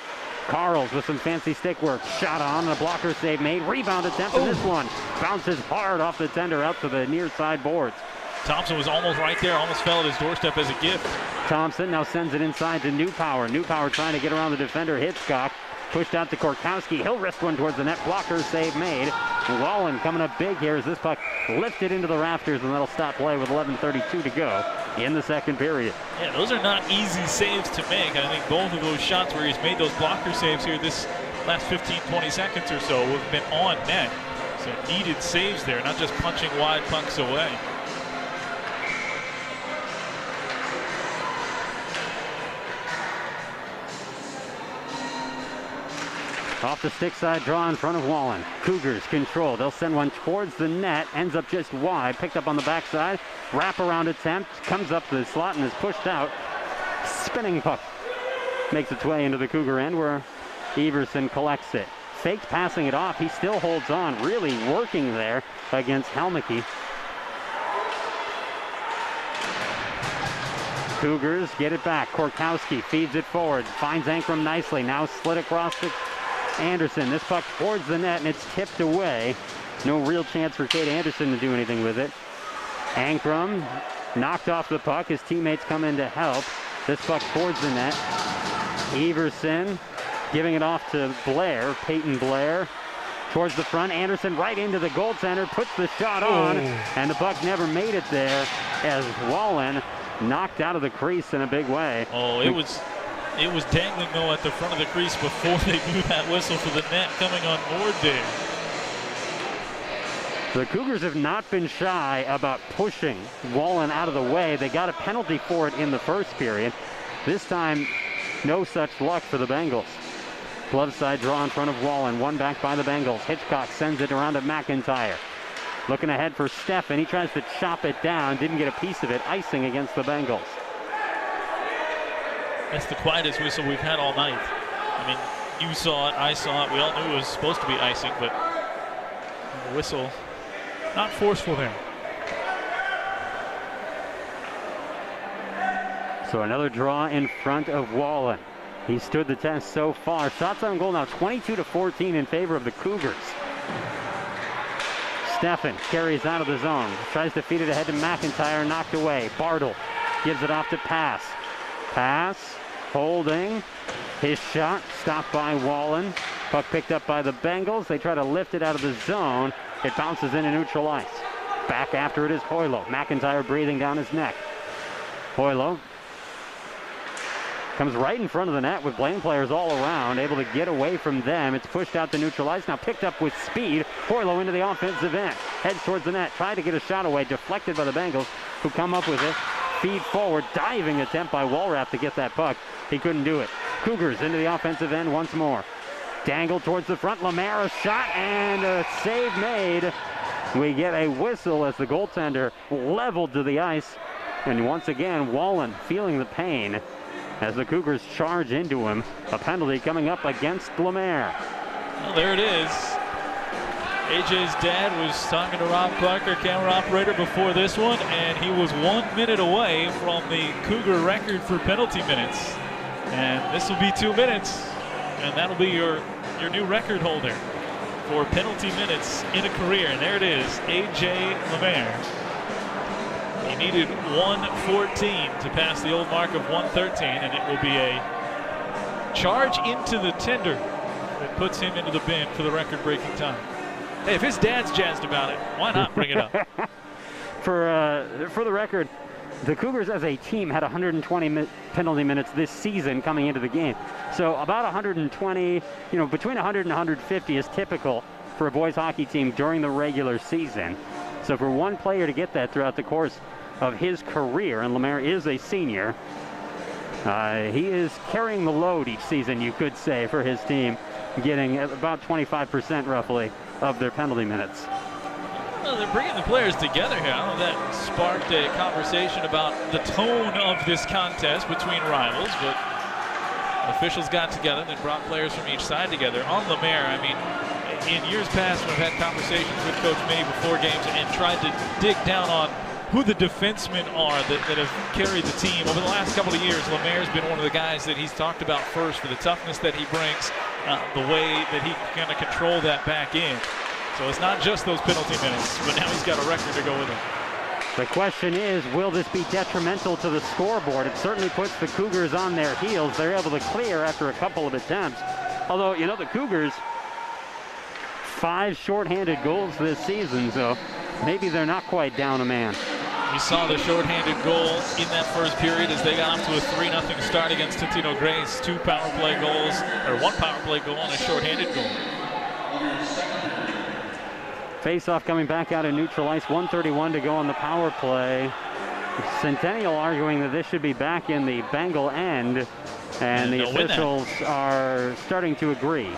Carls with some fancy stick work. Shot on, a blocker save made. Rebound attempt, and this one bounces hard off the tender out to the near side boards. Thompson was almost right there, almost fell at his doorstep as a gift. Thompson now sends it inside to Newpower. Newpower trying to get around the defender, Hitchcock. Pushed out to Korkowski. He'll wrist one towards the net. Blocker save made. Wallen coming up big here as this puck lifted into the rafters, and that'll stop play with 11:32 to go in the second period. Yeah, those are not easy saves to make. I think both of those shots where he's made those blocker saves here this last 15-20 seconds or so have been on net. So needed saves there, not just punching wide pucks away. Off the stick side draw in front of Wallen. Cougars control. They'll send one towards the net. Ends up just wide. Picked up on the backside. Wraparound attempt. Comes up the slot and is pushed out. Spinning puck. Makes its way into the Cougar end where Everson collects it. Faked passing it off. He still holds on. Really working there against Helmicke. Cougars get it back. Korkowski feeds it forward. Finds Ankrum nicely. Now slid across to Anderson. This puck towards the net and it's tipped away. No real chance for Kate Anderson to do anything with it. Ankrum knocked off the puck. His teammates come in to help. This puck towards the net. Everson giving it off to Blair. Peyton Blair towards the front. Anderson right into the goaltender. Puts the shot on. And the puck never made it there as Wallen knocked out of the crease in a big way. Oh, it was dangling though at the front of the crease before they blew that whistle for the net coming on board there. The Cougars have not been shy about pushing Wallen out of the way. They got a penalty for it in the first period. This time, no such luck for the Bengals. Glove side draw in front of Wallen. One back by the Bengals. Hitchcock sends it around to McIntyre. Looking ahead for Steffen. He tries to chop it down. Didn't get a piece of it. Icing against the Bengals. That's the quietest whistle we've had all night. I mean, you saw it, I saw it. We all knew it was supposed to be icing, but the whistle, not forceful there. So another draw in front of Wallen. He stood the test so far. Shots on goal now 22-14 in favor of the Cougars. Steffen carries out of the zone. Tries to feed it ahead to McIntyre. Knocked away. Bartle gives it off to Pass. Pass. Holding. His shot stopped by Wallen. Puck picked up by the Bengals. They try to lift it out of the zone. It bounces into neutral ice. Back after it is Hoylo. McIntyre breathing down his neck. Hoylo comes right in front of the net with Blaine players all around, able to get away from them. It's pushed out to neutral ice, now picked up with speed. Hoylo into the offensive end, heads towards the net, tried to get a shot away, deflected by the Bengals, who come up with it. Feed forward, diving attempt by Walraff to get that puck. He couldn't do it. Cougars into the offensive end once more. Dangled towards the front, Lemaire, a shot, and a save made. We get a whistle as the goaltender leveled to the ice. And once again, Wallen feeling the pain as the Cougars charge into him. A penalty coming up against Lemaire. Well, there it is. AJ's dad was talking to Rob Clark, our camera operator, before this one, and he was 1 minute away from the Cougar record for penalty minutes. And this will be 2 minutes, and that'll be your new record holder for penalty minutes in a career. And there it is, AJ Lemaire. He needed 114 to pass the old mark of 113, and it will be a charge into the tender that puts him into the bin for the record-breaking time. Hey, if his dad's jazzed about it, why not bring it up? For the record, the Cougars as a team had 120 penalty minutes this season coming into the game. So about 120, between 100 and 150 is typical for a boys hockey team during the regular season. So for one player to get that throughout the course of his career, and Lemaire is a senior, he is carrying the load each season, you could say, for his team, getting about 25% roughly of their penalty minutes. Well, they're bringing the players together here. I don't know if that sparked a conversation about the tone of this contest between rivals, but officials got together and brought players from each side together. On Lemaire, I mean, in years past, we've had conversations with Coach May before games and tried to dig down on who the defensemen are that have carried the team. Over the last couple of years, Lemaire's been one of the guys that he's talked about first for the toughness that he brings, the way that he can kind of control that back end. So it's not just those penalty minutes, but now he's got a record to go with it. The question is, will this be detrimental to the scoreboard? It certainly puts the Cougars on their heels. They're able to clear after a couple of attempts. Although, the Cougars, 5 shorthanded goals this season, so maybe they're not quite down a man. We saw the shorthanded goal in that first period as they got off to a 3-0 start against Centennial Grace. 2 power play goals, or 1 power play goal and a shorthanded goal. Face-off coming back out of neutral ice, 1:31 to go on the power play. Centennial arguing that this should be back in the Bengal end, and the officials are starting to agree.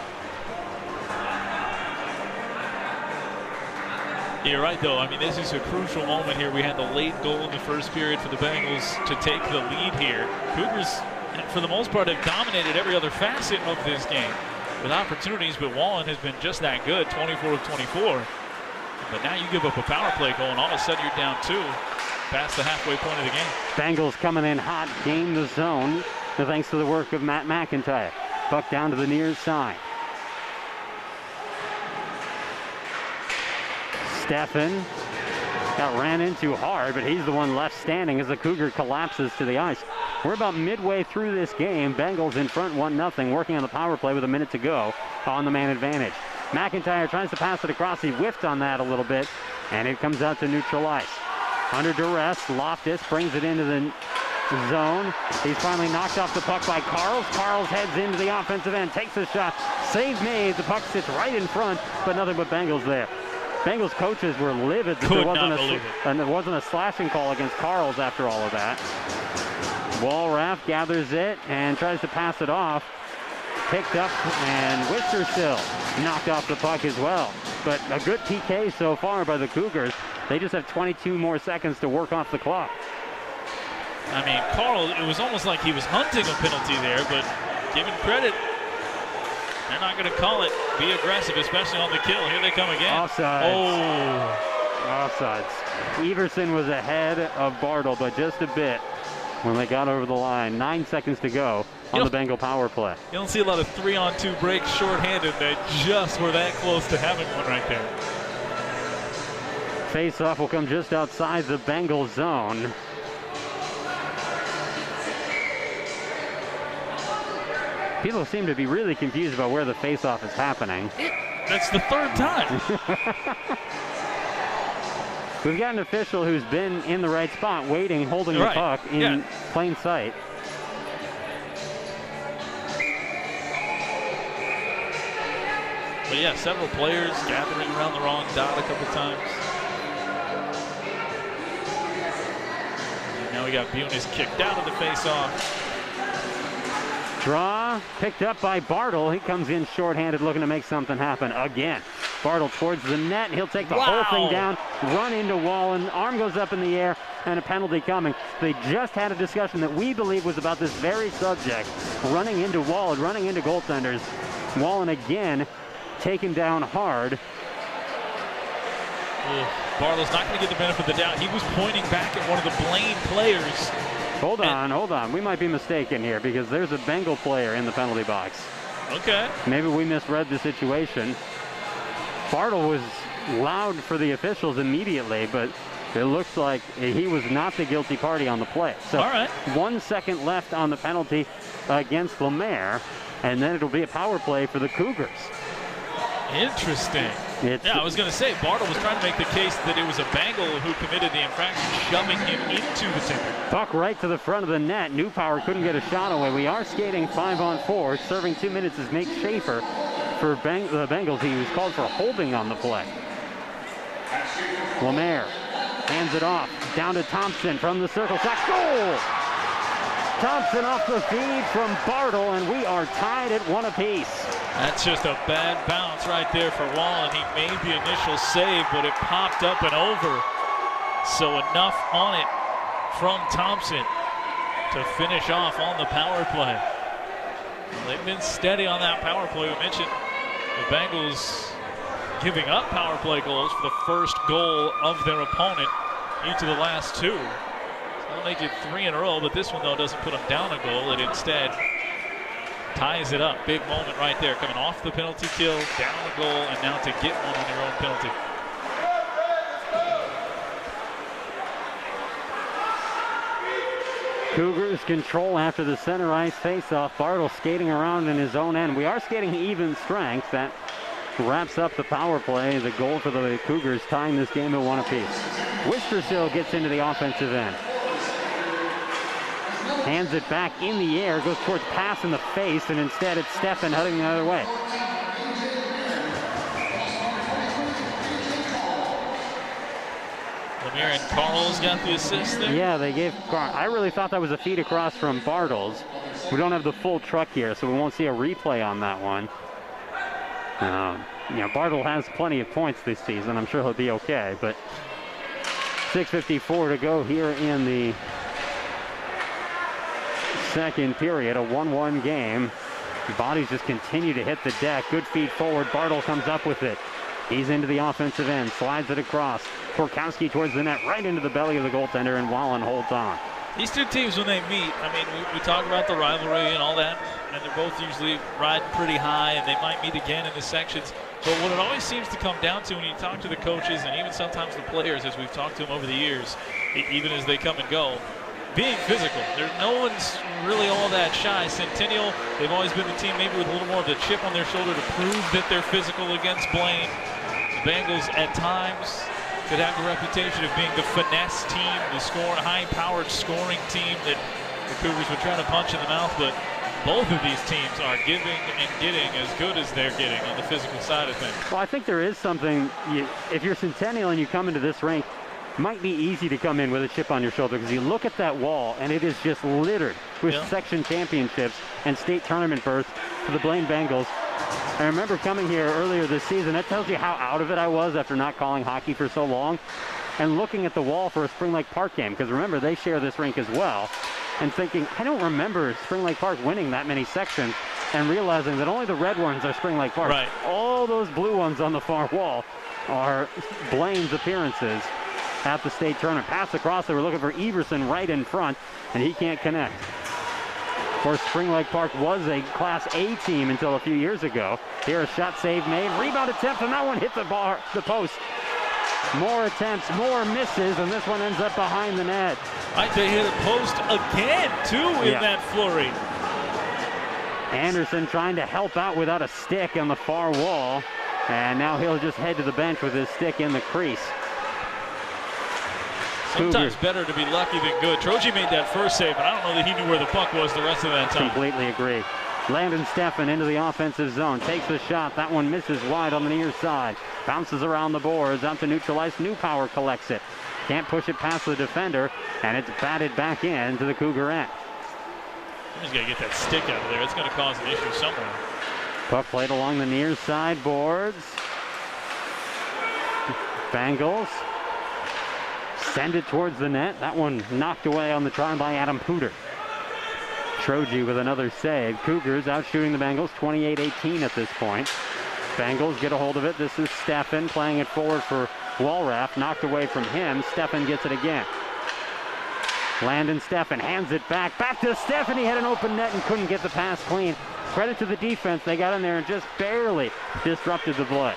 You're right, though. I mean, this is a crucial moment here. We had the late goal in the first period for the Bengals to take the lead here. Cougars, for the most part, have dominated every other facet of this game with opportunities, but Wallen has been just that good, 24 of 24. But now you give up a power play goal, and all of a sudden you're down 2 past the halfway point of the game. Bengals coming in hot, gain the zone, thanks to the work of Matt McIntyre. Puck down to the near side. Steffen got ran into hard, but he's the one left standing as the Cougar collapses to the ice. We're about midway through this game. Bengals in front 1-0, working on the power play with a minute to go on the man advantage. McIntyre tries to pass it across. He whiffed on that a little bit, and it comes out to neutral ice. Under duress, Loftus brings it into the zone. He's finally knocked off the puck by Carls. Carls heads into the offensive end, takes a shot. Save made. The puck sits right in front, but nothing but Bengals there. Bengals coaches were livid that there wasn't a slashing call against Carls after all of that. Walraff gathers it and tries to pass it off. Picked up, and Wisterstill knocked off the puck as well. But a good PK so far by the Cougars. They just have 22 more seconds to work off the clock. I mean, Carl, it was almost like he was hunting a penalty there, but given credit, they're not going to call it. Be aggressive, especially on the kill. Here they come again. Offsides. Oh. Offsides. Everson was ahead of Bartle, but just a bit. when they got over the line. 9 seconds to go on the Bengal power play. You don't see a lot of 3-on-2 breaks shorthanded. They just were that close to having one right there. Face-off will come just outside the Bengal zone. People seem to be really confused about where the face-off is happening. That's the third time. We've got an official who's been in the right spot, waiting, holding the puck in plain sight. But yeah, several players gathering around the wrong dot a couple times. And now we got Bunis kicked out of the face-off. Draw picked up by Bartle. He comes in shorthanded, looking to make something happen again. Bartle towards the net. He'll take the whole thing down, run into Wallen. Arm goes up in the air, and a penalty coming. They just had a discussion that we believe was about this very subject. Running into Wallen, running into goaltenders. Wallen again taken down hard. Bartle's not going to get the benefit of the doubt. He was pointing back at one of the Blaine players. Hold on. We might be mistaken here because there's a Bengal player in the penalty box. Okay. Maybe we misread the situation. Bartle was loud for the officials immediately, but it looks like he was not the guilty party on the play. So 1 second left on the penalty against Lemaire, and then it'll be a power play for the Cougars. Interesting. Yeah, I was going to say, Bartle was trying to make the case that it was a Bengal who committed the infraction, shoving him into the ticket. Puck right to the front of the net. Newpower couldn't get a shot away. We are skating 5-on-4. Serving 2 minutes is Nate Schaefer for the Bengals. He was called for holding on the play. Lemaire hands it off. Down to Thompson from the circle. Shot. Goal! Thompson off the feed from Bartle, and we are tied at 1 apiece. That's just a bad bounce right there for Wallen. He made the initial save, but it popped up and over. So enough on it from Thompson to finish off on the power play. Well, they've been steady on that power play. We mentioned the Bengals giving up power play goals for the first goal of their opponent each of the last 2. So they'll make it 3 in a row, but this one, though, doesn't put them down a goal. It instead ties it up. Big moment right there. Coming off the penalty kill, down a goal, and now to get one on your own penalty. Cougars control after the center ice faceoff. Bartle skating around in his own end. We are skating even strength. That wraps up the power play. The goal for the Cougars, tying this game at 1 apiece. Wistersill gets into the offensive end. Hands it back in the air, goes towards pass in the face, and instead it's Steffen heading the other way. Lemaire and Carl's got the assist there? Yeah, they gave Carl. I really thought that was a feed across from Bartles. We don't have the full truck here, so we won't see a replay on that one. Bartle has plenty of points this season. I'm sure he'll be okay, but 6:54 to go here in the second period, a 1-1 game. The bodies just continue to hit the deck. Good feed forward. Bartle comes up with it. He's into the offensive end, slides it across. Korkowski towards the net, right into the belly of the goaltender, and Wallen holds on. These two teams, when they meet, I mean, we talk about the rivalry and all that, and they're both usually riding pretty high, and they might meet again in the sections. But what it always seems to come down to when you talk to the coaches and even sometimes the players, as we've talked to them over the years, even as they come and go, being physical. No one's really all that shy. Centennial, they've always been the team maybe with a little more of the chip on their shoulder to prove that they're physical against Blaine. The Bengals at times could have the reputation of being the finesse team, the high-powered scoring team that the Cougars would try to punch in the mouth, but both of these teams are giving and getting as good as they're getting on the physical side of things. Well, I think there is something, if you're Centennial and you come into this rink, it might be easy to come in with a chip on your shoulder because you look at that wall and it is just littered with section championships and state tournament berths for the Blaine Bengals. I remember coming here earlier this season. That tells you how out of it I was after not calling hockey for so long and looking at the wall for a Spring Lake Park game, because remember, they share this rink as well, and thinking, I don't remember Spring Lake Park winning that many sections, and realizing that only the red ones are Spring Lake Park. Right. All those blue ones on the far wall are Blaine's appearances. at the state tournament. Pass across, they were looking for Everson right in front, and he can't connect. Of course, Spring Lake Park was a Class A team until a few years ago. Here, a shot save made, rebound attempt, and that one hit the post. More attempts, more misses, and this one ends up behind the net. They hit a post again, too, in that flurry. Anderson trying to help out without a stick on the far wall, and now he'll just head to the bench with his stick in the crease. Sometimes better to be lucky than good. Troji made that first save, but I don't know that he knew where the puck was the rest of that time. Completely agree. Landon Steffen into the offensive zone, takes a shot. That one misses wide on the near side. Bounces around the boards, out to neutralize. New Power collects it. Can't push it past the defender, and it's batted back in to the Cougar end. He's got to get that stick out of there. It's going to cause an issue somewhere. Puck played along the near side boards. Bengals send it towards the net. That one knocked away on the try by Adam Pooter. Troji with another save. Cougars out shooting the Bengals 28-18 at this point. Bengals get a hold of it. This is Steffen playing it forward for Walraff. Knocked away from him. Steffen gets it again. Landon Steffen hands it back. Back to Steffen. He had an open net and couldn't get the pass clean. Credit to the defense. They got in there and just barely disrupted the play.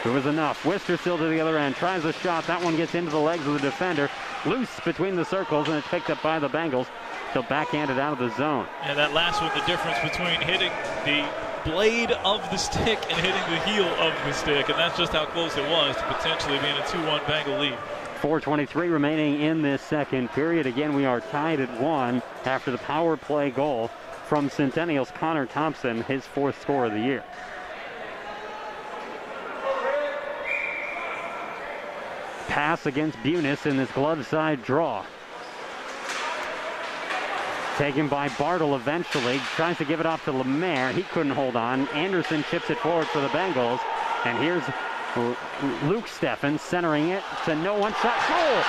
It was enough. Wister still to the other end. Tries a shot. That one gets into the legs of the defender. Loose between the circles, and it's picked up by the Bengals. They'll backhand it out of the zone. And that last one, the difference between hitting the blade of the stick and hitting the heel of the stick. And that's just how close it was to potentially being a 2-1 Bengal lead. 4:23 remaining in this second period. Again, we are tied at 1 after the power play goal from Centennial's Connor Thompson, his 4th score of the year. Pass against Bunis in this glove side draw. Taken by Bartle eventually. Tries to give it off to Lemaire. He couldn't hold on. Anderson chips it forward for the Bengals. And here's Luke Steffen centering it to no one shot goal.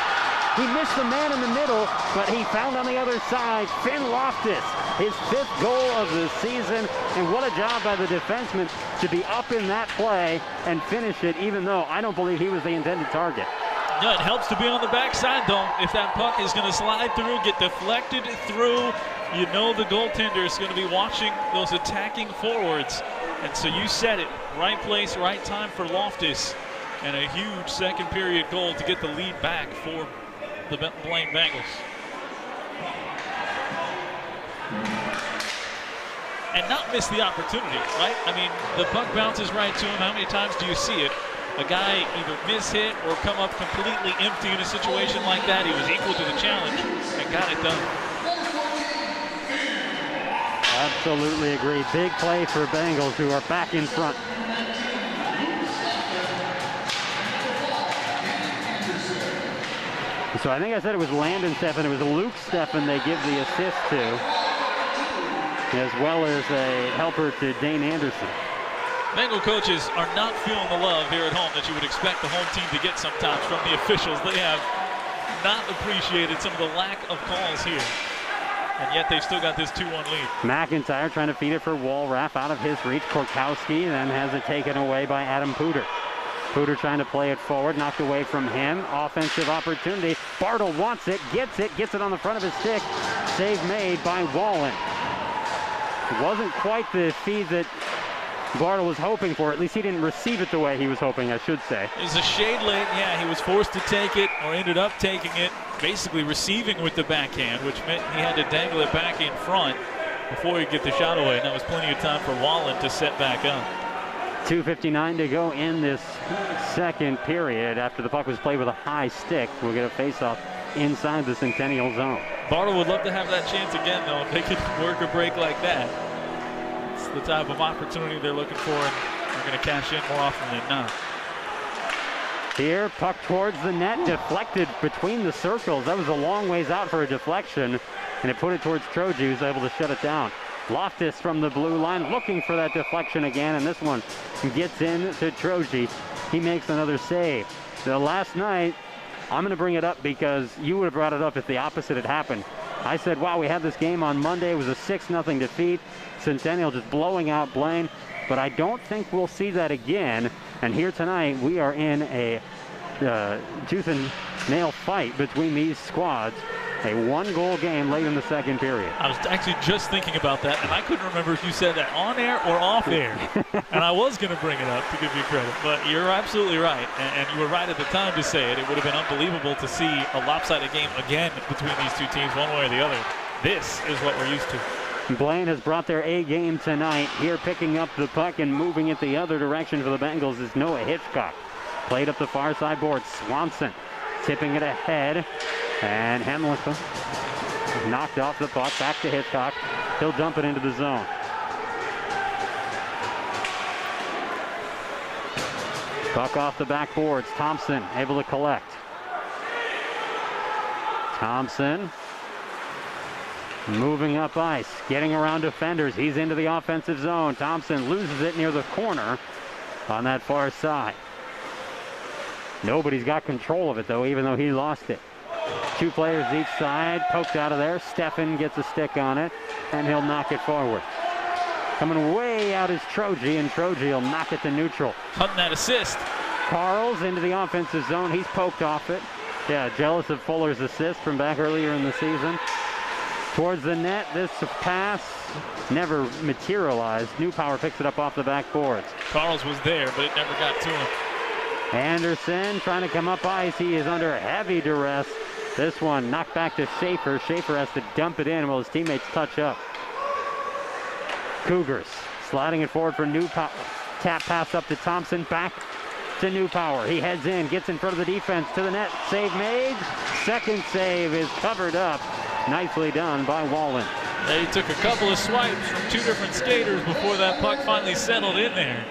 He missed the man in the middle, but he found on the other side Finn Loftus, his 5th goal of the season. And what a job by the defenseman to be up in that play and finish it, even though I don't believe he was the intended target. No, it helps to be on the backside, though. If that puck is going to slide through, get deflected through, you know the goaltender is going to be watching those attacking forwards. And so you said it. Right place, right time for Loftus. And a huge second period goal to get the lead back for the Blaine Bengals. And not miss the opportunity, right? I mean, the puck bounces right to him. How many times do you see it? A guy either miss-hit or come up completely empty in a situation like that. He was equal to the challenge and got it done. Absolutely agree. Big play for Bengals, who are back in front. So I think I said it was Landon Steffen. It was Luke Steffen they give the assist to, as well as a helper to Dane Anderson. Bengal coaches are not feeling the love here at home that you would expect the home team to get sometimes from the officials. They have not appreciated some of the lack of calls here. And yet they've still got this 2-1 lead. McIntyre trying to feed it for Walraff out of his reach. Korkowski then has it taken away by Adam Pooter. Pooter trying to play it forward, knocked away from him. Offensive opportunity. Bartle wants it, gets it on the front of his stick. Save made by Wallen. It wasn't quite the feed that Bartle was hoping for. At least he didn't receive it the way he was hoping, I should say. It was a shade late. Yeah, he was forced to take it, or ended up taking it, basically receiving with the backhand, which meant he had to dangle it back in front before he'd get the shot away. And that was plenty of time for Wallen to set back up. 2:59 to go in this second period. After the puck was played with a high stick, we'll get a face-off inside the Centennial zone. Bartle would love to have that chance again, though, if they could work a break like that. It's the type of opportunity they're looking for, and they're going to cash in more often than not. Here, puck towards the net, deflected between the circles. That was a long ways out for a deflection, and it put it towards Troji, who's able to shut it down. Loftus from the blue line looking for that deflection again, and this one gets in to Troji. He makes another save. So last night, I'm going to bring it up because you would have brought it up if the opposite had happened. I said, wow, we had this game on Monday. It was a 6-0 defeat. Centennial just blowing out Blaine. But I don't think we'll see that again. And here tonight, we are in a tooth and nail fight between these squads. A one-goal game late in the second period. I was actually just thinking about that, and I couldn't remember if you said that on air or off air. And I was going to bring it up to give you credit, but you're absolutely right. And you were right at the time to say it. It would have been unbelievable to see a lopsided game again between these two teams, one way or the other. This is what we're used to. Blaine has brought their A game tonight. Here picking up the puck and moving it the other direction for the Bengals is Noah Hitchcock. Played up the far side board. Swanson tipping it ahead. And Hamilton knocked off the puck. Back to Hitchcock. He'll dump it into the zone. Puck off the backboards. Thompson able to collect. Thompson moving up ice, getting around defenders. He's into the offensive zone. Thompson loses it near the corner on that far side. Nobody's got control of it, though, even though he lost it. Two players each side, poked out of there. Steffen gets a stick on it, and he'll knock it forward. Coming way out is Troji, and Troji will knock it to neutral. Hunting that assist. Carl's into the offensive zone. He's poked off it. Yeah, jealous of Fuller's assist from back earlier in the season. Towards the net, this pass never materialized. Newpower picks it up off the backboards. Carl's was there, but it never got to him. Anderson trying to come up ice. He is under heavy duress. This one knocked back to Schaefer. Schaefer has to dump it in while his teammates touch up. Cougars sliding it forward for Newpower. Tap pass up to Thompson. Back to Newpower. He heads in, gets in front of the defense to the net. Save made. Second save is covered up. Nicely done by Wallen. They took a couple of swipes from two different skaters before that puck finally settled in there.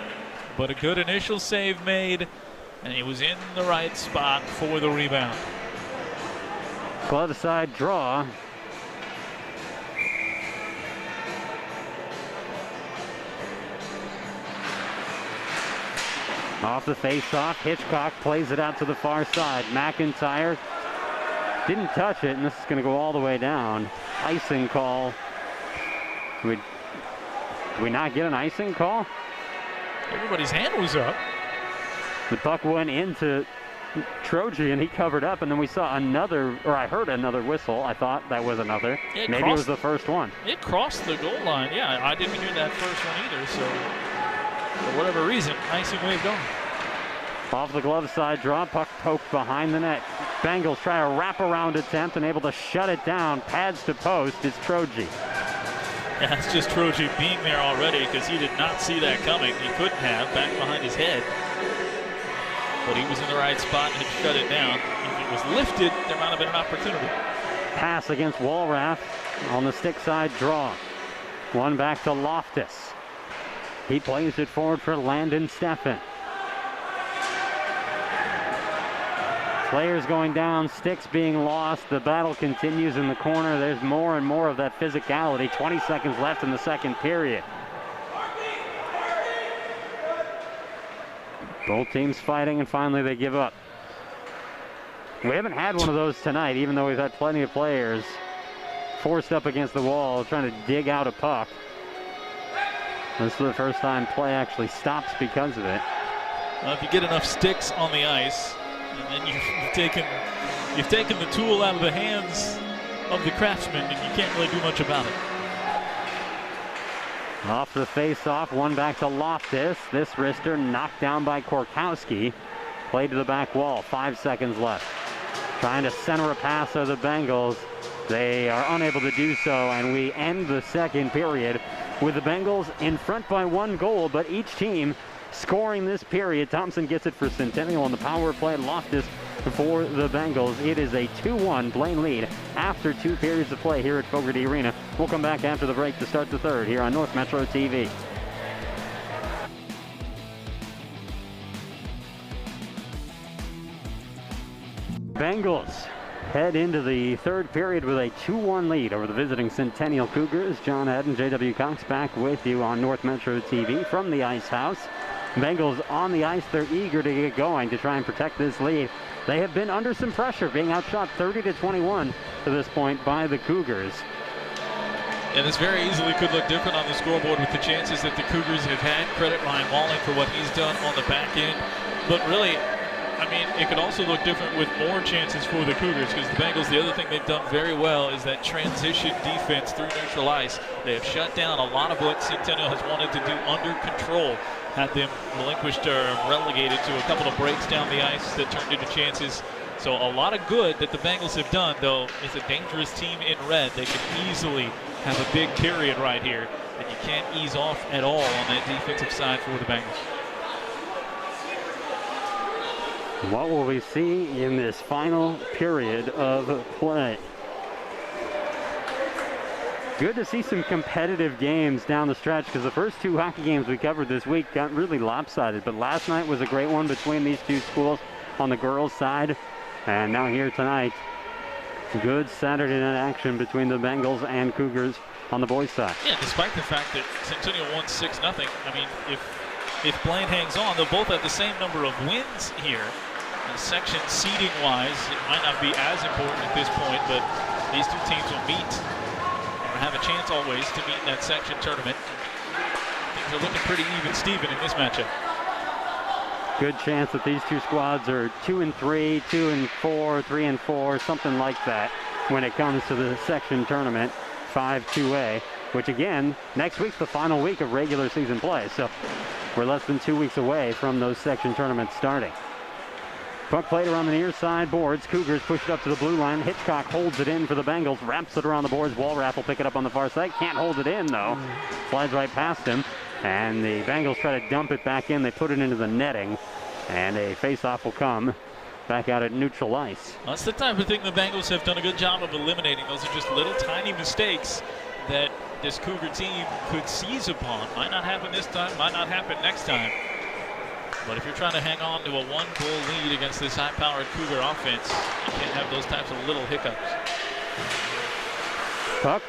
But a good initial save made, and he was in the right spot for the rebound. Glove side draw. Off the face-off, Hitchcock plays it out to the far side. McIntyre didn't touch it, and this is going to go all the way down. Icing call. Do we not get an icing call? Everybody's hand was up. The puck went into Troji, and he covered up, and then we saw another, or I heard another whistle. I thought that was another. Maybe it was the first one. It crossed the goal line. Yeah, I didn't hear that first one either, so for whatever reason, icing waved on. Off the glove side draw, puck poked behind the net. Bengals try a wraparound attempt and able to shut it down. Pads to post. It's Troji. Yeah, it's just Troji being there already because he did not see that coming. He couldn't have, back behind his head. But he was in the right spot and had shut it down. If it was lifted, there might have been an opportunity. Pass against Walrath on the stick side draw. One back to Loftus. He plays it forward for Landon Steffen. Players going down, sticks being lost. The battle continues in the corner. There's more and more of that physicality. 20 seconds left in the second period. Both teams fighting, and finally they give up. We haven't had one of those tonight, even though we've had plenty of players forced up against the wall trying to dig out a puck. This is the first time play actually stops because of it. Well, if you get enough sticks on the ice, and then you've taken the tool out of the hands of the craftsman, and you can't really do much about it. Off the face-off, one back to Loftus. This wrister knocked down by Korkowski. Played to the back wall, 5 seconds left. Trying to center a pass of the Bengals. They are unable to do so, and we end the second period with the Bengals in front by 1 goal, but each team scoring this period. Thompson gets it for Centennial on the power play. Loftus for the Bengals. It is a 2-1 Blaine lead after 2 periods of play here at Fogarty Arena. We'll come back after the break to start the third here on North Metro TV. Bengals head into the third period with a 2-1 lead over the visiting Centennial Cougars. John Head and J.W. Cox back with you on North Metro TV from the Ice House. Bengals on the ice. They're eager to get going to try and protect this lead. They have been under some pressure, being outshot 30-21 to this point by the Cougars. And this very easily could look different on the scoreboard with the chances that the Cougars have had. Credit Ryan Walling for what he's done on the back end. But really, I mean, it could also look different with more chances for the Cougars, because the Bengals, the other thing they've done very well is that transition defense through neutral ice. They have shut down a lot of what Centennial has wanted to do under control, had them relinquished or relegated to a couple of breaks down the ice that turned into chances. So a lot of good that the Bengals have done, though it's a dangerous team in red. They can easily have a big period right here, and you can't ease off at all on that defensive side for the Bengals. What will we see in this final period of play? Good to see some competitive games down the stretch, because the first two hockey games we covered this week got really lopsided, but last night was a great one between these two schools on the girls' side, and now here tonight, good Saturday night action between the Bengals and Cougars on the boys' side. Yeah, despite the fact that Centennial won 6-0, I mean, if Blaine hangs on, they'll both have the same number of wins here. Section seeding-wise, it might not be as important at this point, but these two teams will meet or have a chance always to meet in that section tournament. Things are looking pretty even Steven in this matchup. Good chance that these two squads are 2-3, 2-4, 3-4, something like that when it comes to the section tournament, 5-2A, which again, next week's the final week of regular season play, so we're less than 2 weeks away from those section tournaments starting. Puck played around the near side boards. Cougars push it up to the blue line. Hitchcock holds it in for the Bengals, wraps it around the boards. Wallraff will pick it up on the far side. Can't hold it in, though. Slides right past him, and the Bengals try to dump it back in. They put it into the netting, and a face-off will come back out at neutral ice. Well, that's the type of thing the Bengals have done a good job of eliminating. Those are just little tiny mistakes that this Cougar team could seize upon. Might not happen this time, might not happen next time. But if you're trying to hang on to a one-goal lead against this high-powered Cougar offense, you can't have those types of little hiccups. Puck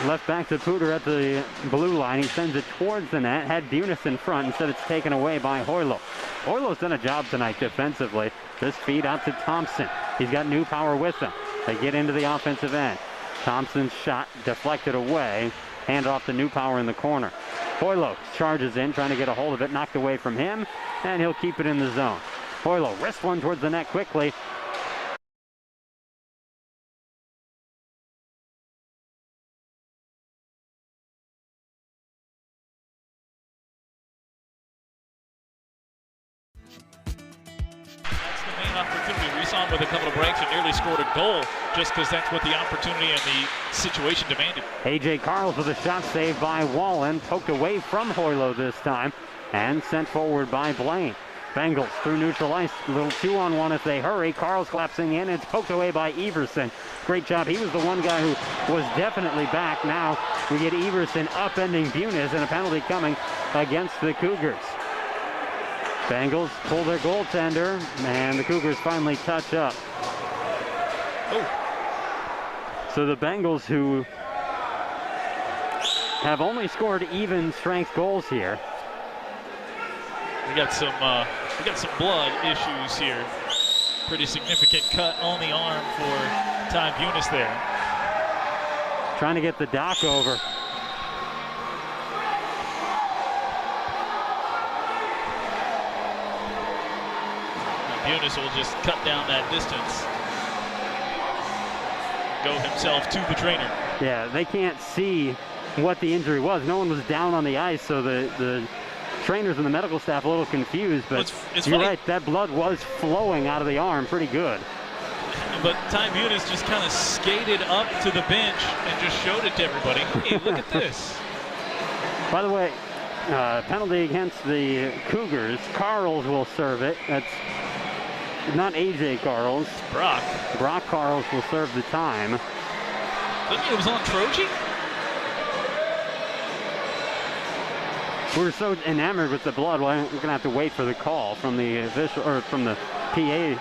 left back to Pooter at the blue line. He sends it towards the net. Had Bunis in front. Instead, it's taken away by Hoylo. Hoylo's done a job tonight defensively. This feed out to Thompson. He's got new power with him. They get into the offensive end. Thompson's shot deflected away. Hand off to new power in the corner. Hoylo charges in, trying to get a hold of it. Knocked away from him, and he'll keep it in the zone. Hoylo wrists one towards the net quickly. Opportunity. We saw him with a couple of breaks and nearly scored a goal just because that's what the opportunity and the situation demanded. A.J. Carls with a shot saved by Wallen, poked away from Hoylo this time, and sent forward by Blaine. Bengals through neutral ice, a little 2-on-1 if they hurry. Carls collapsing in, it's poked away by Everson. Great job. He was the one guy who was definitely back. Now we get Everson upending Bunis, and a penalty coming against the Cougars. Bengals pull their goaltender, and the Cougars finally touch up. Oh. So the Bengals, who have only scored even strength goals here. We got some blood issues here. Pretty significant cut on the arm for Ty Bunis there. Trying to get the dock over. Bunis will just cut down that distance. Go himself to the trainer. Yeah, they can't see what the injury was. No one was down on the ice, so the trainers and the medical staff a little confused, but it's you're funny. right, that blood was flowing out of the arm pretty good. But Ty Bunis just kind of skated up to the bench and just showed it to everybody. Hey, look at this. By the way, penalty against the Cougars. Carls will serve it. That's not A.J. Carls. Brock. Brock Carls will serve the time. Didn't it was on Troji? We're so enamored with the blood, we're going to have to wait for the call from the official or from the PA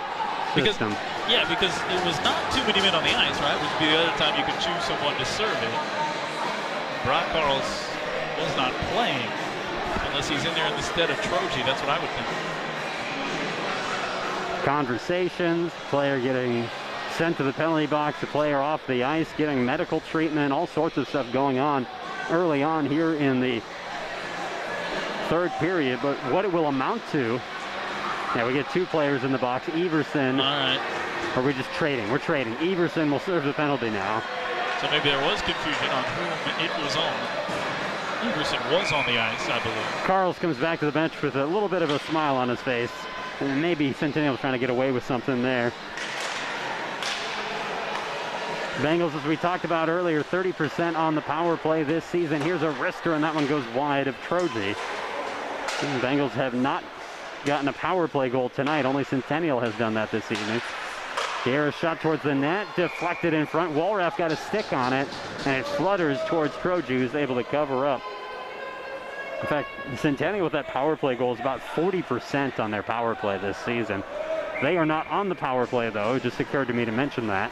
system. Because it was not too many men on the ice, right? It would be the other time you could choose someone to serve it. Brock Carls was not playing unless he's in there instead of Troji. That's what I would think. Conversations, player getting sent to the penalty box, the player off the ice, getting medical treatment, all sorts of stuff going on early on here in the third period. But what it will amount to Yeah, we get 2 players in the box. Everson. All right. Or are we just trading? We're trading. Everson will serve the penalty now. So maybe there was confusion on whom it was on. Everson was on the ice, I believe. Carls comes back to the bench with a little bit of a smile on his face. And maybe Centennial was trying to get away with something there. Bengals, as we talked about earlier, 30% on the power play this season. Here's a wrister, and that one goes wide of Troji. The Bengals have not gotten a power play goal tonight. Only Centennial has done that this evening. Here, a shot towards the net, deflected in front. Walraff got a stick on it, and it flutters towards Troji, who's able to cover up. In fact, Centennial with that power play goal is about 40% on their power play this season. They are not on the power play, though. It just occurred to me to mention that.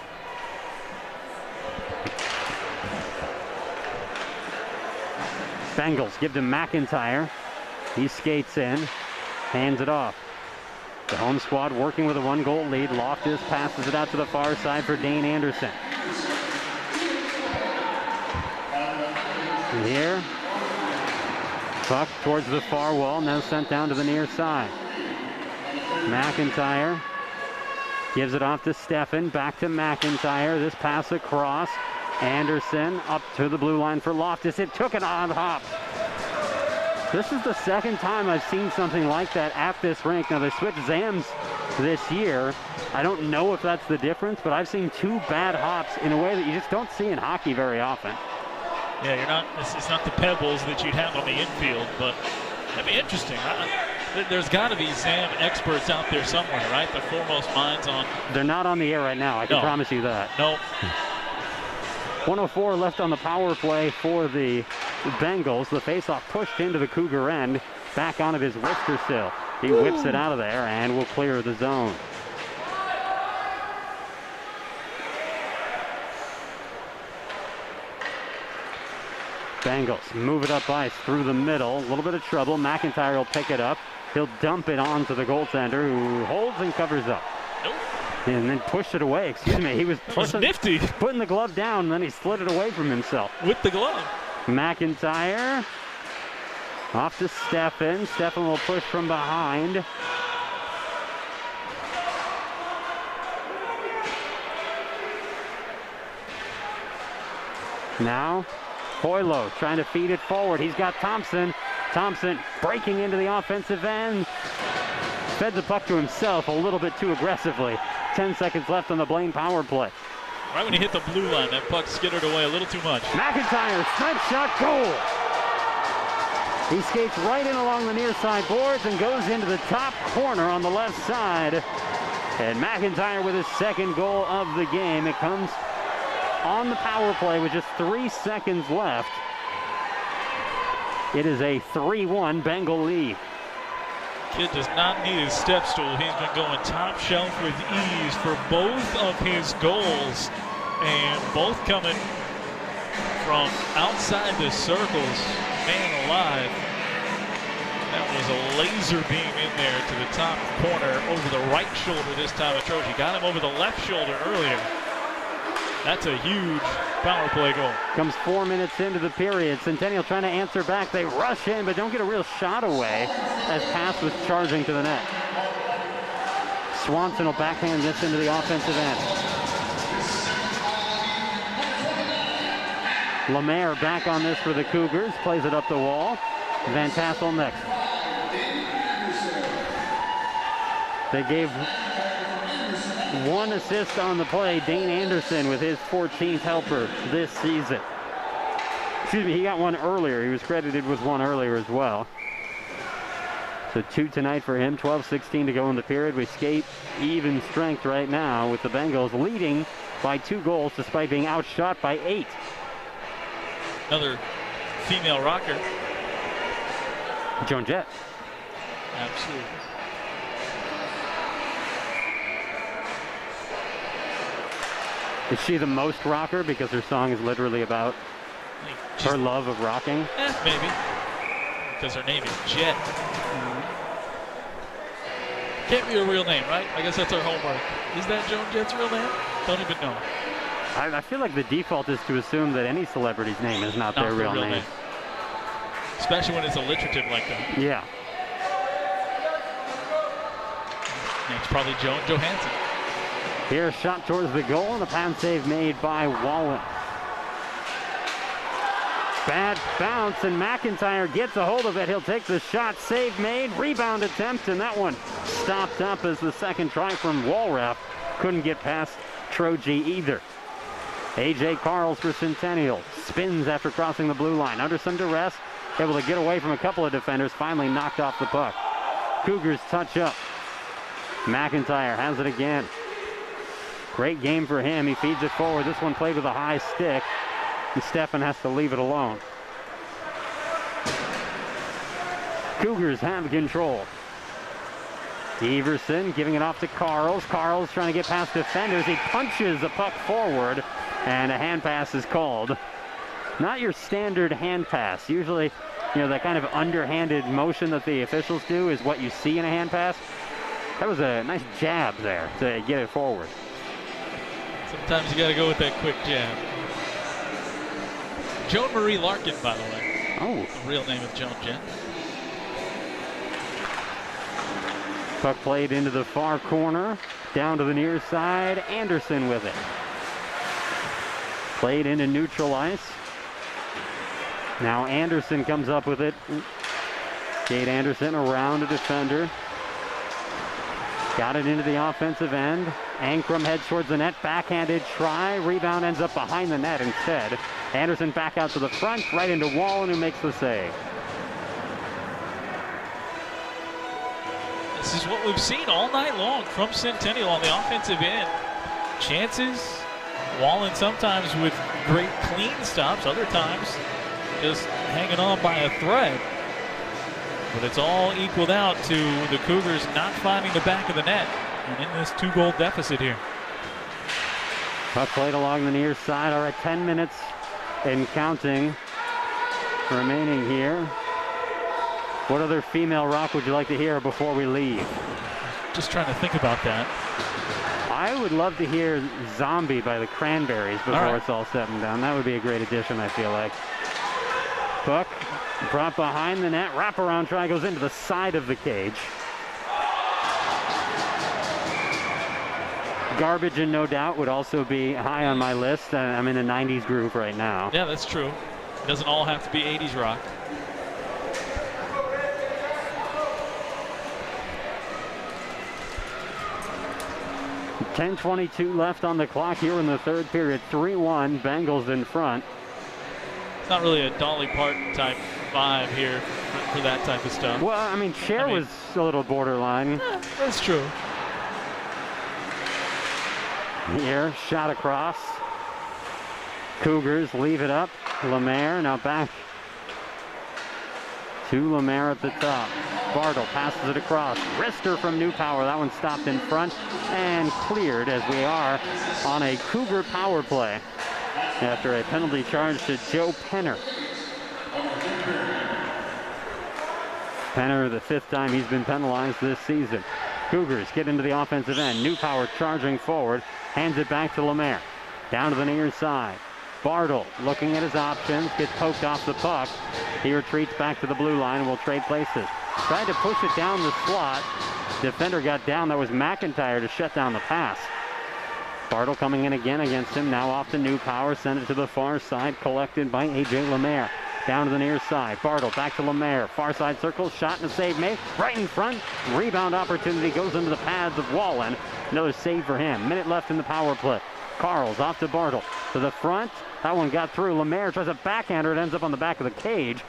Bengals give to McIntyre. He skates in, hands it off. The home squad working with a 1-goal lead. Loftus passes it out to the far side for Dane Anderson. And here, puck towards the far wall, now sent down to the near side. McIntyre gives it off to Steffen, back to McIntyre. This pass across. Anderson up to the blue line for Loftus. It took an odd hop. This is the second time I've seen something like that at this rink. Now, they switched Zams this year. I don't know if that's the difference, but I've seen 2 bad hops in a way that you just don't see in hockey very often. Yeah, it's not the pebbles that you'd have on the infield, but that'd be interesting. There's got to be Zam experts out there somewhere, right? The foremost minds on. They're not on the air right now, I can promise you that. No. 1:04 left on the power play for the Bengals. The faceoff pushed into the Cougar end. Back on it is Wistersill. He whips it out of there and will clear the zone. Bengals move it up ice through the middle. A little bit of trouble. McIntyre will pick it up. He'll dump it onto the goaltender, who holds and covers up. Nope. And then pushed it away. Excuse me. He was nifty. Putting the glove down, and then he slid it away from himself. With the glove. McIntyre off to Steffen. Steffen will push from behind. Now, Hoylo trying to feed it forward. He's got Thompson. Thompson breaking into the offensive end. Fed the puck to himself a little bit too aggressively. 10 seconds left on the Blaine power play. Right when he hit the blue line, that puck skittered away a little too much. McIntyre, stripe shot, goal! He skates right in along the near side boards and goes into the top corner on the left side. And McIntyre with his second goal of the game. It comes on the power play with just 3 seconds left. It is a 3-1 Bengal lead. Kid does not need his step stool. He's been going top shelf with ease for both of his goals, and both coming from outside the circles. Man alive. That was a laser beam in there to the top corner over the right shoulder this time of Troji. Got him over the left shoulder earlier. That's a huge power play goal. Comes 4 minutes into the period. Centennial trying to answer back. They rush in, but don't get a real shot away as pass was charging to the net. Swanson will backhand this into the offensive end. Lemaire back on this for the Cougars. Plays it up the wall. Van Tassel next. They gave 1 assist on the play. Dane Anderson with his 14th helper this season. Excuse me, he got 1 earlier. He was credited with 1 earlier as well. So 2 tonight for him. 12:16 to go in the period. We skate even strength right now with the Bengals leading by 2 goals despite being outshot by 8. Another female rocker. Joan Jett. Absolutely. Is she the most rocker because her song is literally about her love of rocking? Maybe. Because her name is Jet. Can't be her real name, right? I guess that's our homework. Is that Joan Jett's real name? Don't even know. I feel like the default is to assume that any celebrity's name is not their real name. Especially when it's alliterative like that. Yeah. It's probably Johansson. Here's a shot towards the goal, and a pound save made by Wallen. Bad bounce, and McIntyre gets a hold of it. He'll take the shot. Save made, rebound attempt, and that one stopped up as the second try from Walraff couldn't get past Troji either. A.J. Carls for Centennial. Spins after crossing the blue line. Under some duress, able to get away from a couple of defenders. Finally knocked off the puck. Cougars touch up. McIntyre has it again. Great game for him. He feeds it forward. This one played with a high stick, and Stefan has to leave it alone. Cougars have control. Everson giving it off to Carls. Carls trying to get past defenders. He punches the puck forward, and a hand pass is called. Not your standard hand pass. Usually, that kind of underhanded motion that the officials do is what you see in a hand pass. That was a nice jab there to get it forward. Sometimes you got to go with that quick jab. Joan Marie Larkin, by the way. Oh. The real name of Joan Jen. Puck played into the far corner, down to the near side. Anderson with it. Played into neutral ice. Now Anderson comes up with it. Kate Anderson around a defender. Got it into the offensive end. Ankrum heads towards the net. Backhanded try. Rebound ends up behind the net instead. Anderson back out to the front, right into Wallen, who makes the save. This is what we've seen all night long from Centennial on the offensive end. Chances. Wallen sometimes with great clean stops, other times just hanging on by a thread. But it's all equaled out to the Cougars not finding the back of the net and in this 2-goal deficit here. Puck played along the near side. All right, 10 minutes and counting remaining here. What other female rock would you like to hear before we leave? Just trying to think about that. I would love to hear Zombie by the Cranberries before it's all said and done. That would be a great addition, I feel like. Puck brought behind the net. Wraparound try goes into the side of the cage. Garbage and No Doubt would also be high on my list. I'm in a 90s groove right now. Yeah, that's true. It doesn't all have to be 80s rock. .10:22 left on the clock here in the third period. 3-1, Bengals in front. It's not really a Dolly Parton type vibe here for that type of stuff. Well, I mean, Cher was a little borderline. That's true. Here, shot across. Cougars leave it up. Lemaire now back to Lemaire at the top. Bartle passes it across. Rister from New Power. That one stopped in front and cleared as we are on a Cougar power play after a penalty charge to Joe Penner. Penner, the 5th time he's been penalized this season. Cougars get into the offensive end. New Power charging forward. Hands it back to Lemaire. Down to the near side. Bartle looking at his options. Gets poked off the puck. He retreats back to the blue line and will trade places. Tried to push it down the slot. Defender got down. That was McIntyre to shut down the pass. Bartle coming in again against him. Now off to New Power. Send it to the far side. Collected by A.J. Lemaire. Down to the near side. Bartle back to Lemaire. Far side circle. Shot and a save made. Right in front. Rebound opportunity goes into the pads of Wallen. Another save for him. Minute left in the power play. Carls off to Bartle. To the front. That one got through. Lemaire tries a backhander. It ends up on the back of the cage.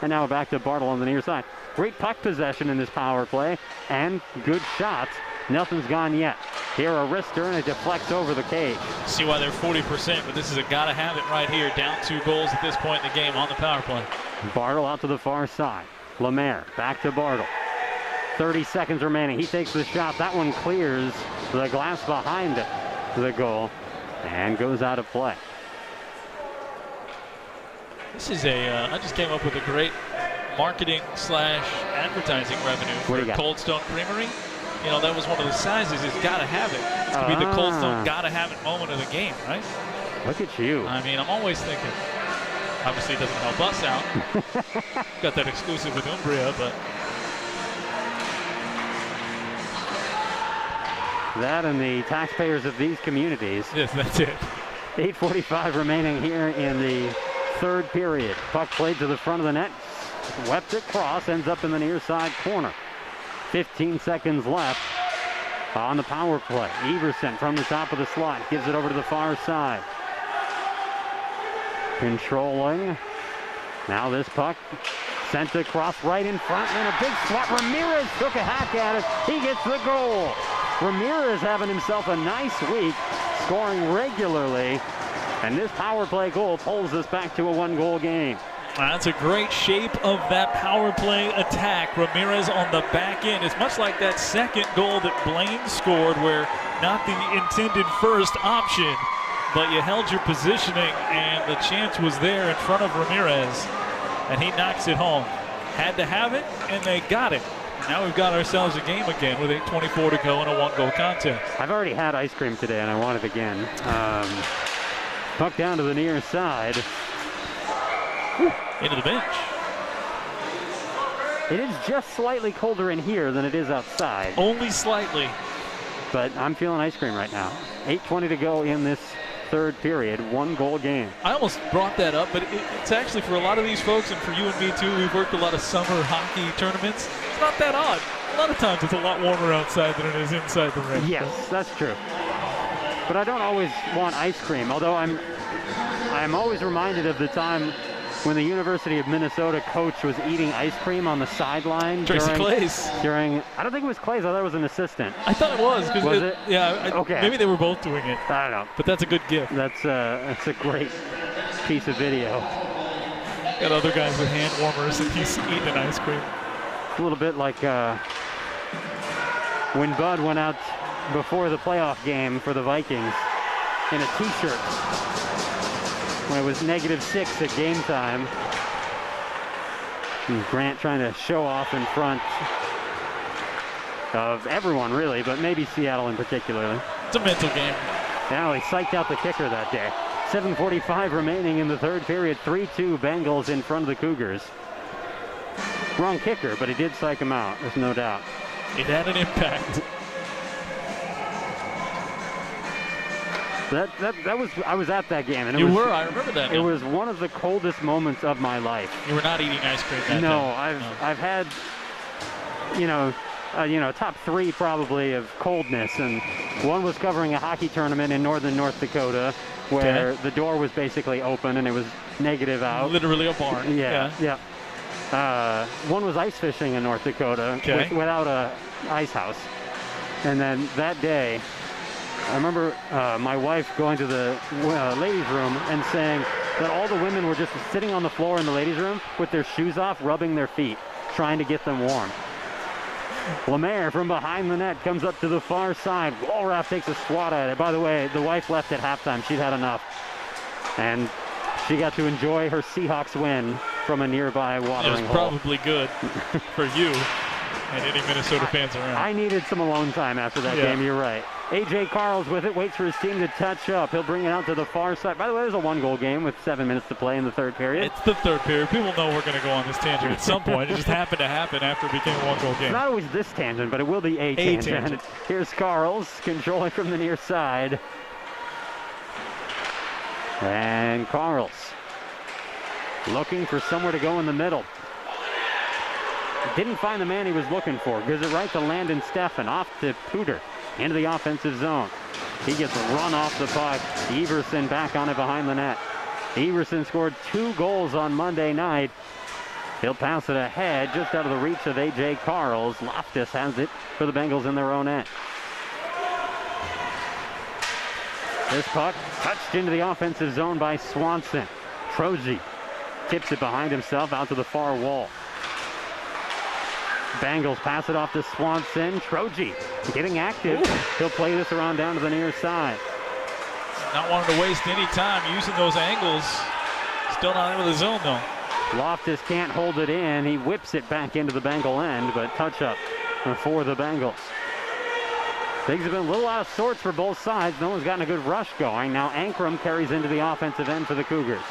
And now back to Bartle on the near side. Great puck possession in this power play. And good shots. Nothing's gone yet. Here a wrister and it deflects over the cage. See why they're 40%, but this is a gotta have it right here. Down 2 goals at this point in the game on the power play. Bartle out to the far side. Lemaire back to Bartle. 30 seconds remaining. He takes the shot. That one clears the glass behind the goal and goes out of play. This is I just came up with a great marketing / advertising revenue for Cold Stone Creamery. You know, that was one of the sizes. It's got to have it. It's going to be the Cold Stone got to have it moment of the game, right? Look at you. I mean, I'm always thinking. Obviously, it doesn't help us out. Got that exclusive with Umbria, but That and the taxpayers of these communities. Yes, that's it. 8:45 remaining here in the third period. Puck played to the front of the net. Swept it cross, ends up in the near side corner. 15 seconds left on the power play. Everson from the top of the slot gives it over to the far side. Controlling. Now this puck sent across right in front, and a big swat. Ramirez took a hack at it. He gets the goal. Ramirez having himself a nice week, scoring regularly, and this power play goal pulls us back to a one-goal game. That's a great shape of that power play attack. Ramirez on the back end. It's much like that second goal that Blaine scored, where not the intended first option, but you held your positioning and the chance was there in front of Ramirez, and he knocks it home. Had to have it, and they got it. Now we've got ourselves a game again with 8:24 to go in a one-goal contest. I've already had ice cream today, and I want it again. Puck down to the near side. Into the bench. It is just slightly colder in here than it is outside. Only slightly. But I'm feeling ice cream right now. 8:20 to go in this third period, one-goal game. I almost brought that up, but it's actually for a lot of these folks, and for you and me too, we've worked a lot of summer hockey tournaments. It's not that odd. A lot of times it's a lot warmer outside than it is inside the rink. Yes, that's true. But I don't always want ice cream, although I'm always reminded of the time when the University of Minnesota coach was eating ice cream on the sideline during I don't think it was Clay's, I thought it was an assistant. I thought it was. Was it? Yeah, okay. Maybe they were both doing it. I don't know. But that's a good gift. That's a great piece of video. Got other guys with hand warmers and he's eating an ice cream. A little bit like when Bud went out before the playoff game for the Vikings in a t-shirt when it was -6 at game time. And Grant trying to show off in front of everyone, really, but maybe Seattle in particular. It's a mental game. Now he psyched out the kicker that day. 7:45 remaining in the third period. 3-2 Bengals in front of the Cougars. Wrong kicker, but he did psych him out, there's no doubt. It had an impact. I was at that game, and I remember that. It was one of the coldest moments of my life. You were not eating ice cream that day. No, I've had, top 3 probably of coldness, and one was covering a hockey tournament in northern North Dakota, where the door was basically open and it was negative out. Literally a barn. Yeah. One was ice fishing in North Dakota without a ice house, and then that day, I remember my wife going to the ladies' room and saying that all the women were just sitting on the floor in the ladies' room with their shoes off, rubbing their feet, trying to get them warm. Lemaire from behind the net comes up to the far side. Walraff takes a swat at it. By the way, the wife left at halftime. She'd had enough. And she got to enjoy her Seahawks win from a nearby watering hole. It was probably good for you and any Minnesota fans around. I needed some alone time after that game, you're right. A.J. Carl's with it, waits for his team to touch up. He'll bring it out to the far side. By the way, there's a one-goal game with 7 minutes to play in the third period. It's the third period. People know we're going to go on this tangent at some point. It just happened to happen after it became a one-goal game. It's not always this tangent, but it will be a tangent. Here's Carl's controlling from the near side. And Carl's looking for somewhere to go in the middle. Didn't find the man he was looking for. Gives it right to Landon Steffen, off to Pooter, into the offensive zone. He gets run off the puck. Everson back on it behind the net. Everson scored 2 goals on Monday night. He'll pass it ahead, just out of the reach of A.J. Carl's. Loftus has it for the Bengals in their own end. This puck touched into the offensive zone by Swanson. Troji tips it behind himself out to the far wall. Bengals pass it off to Swanson. Troji getting active. He'll play this around down to the near side. Not wanting to waste any time using those angles. Still not out of the zone, though. Loftus can't hold it in. He whips it back into the Bengal end, but touch up for the Bengals. Things have been a little out of sorts for both sides. No one's gotten a good rush going. Now Ankrum carries into the offensive end for the Cougars.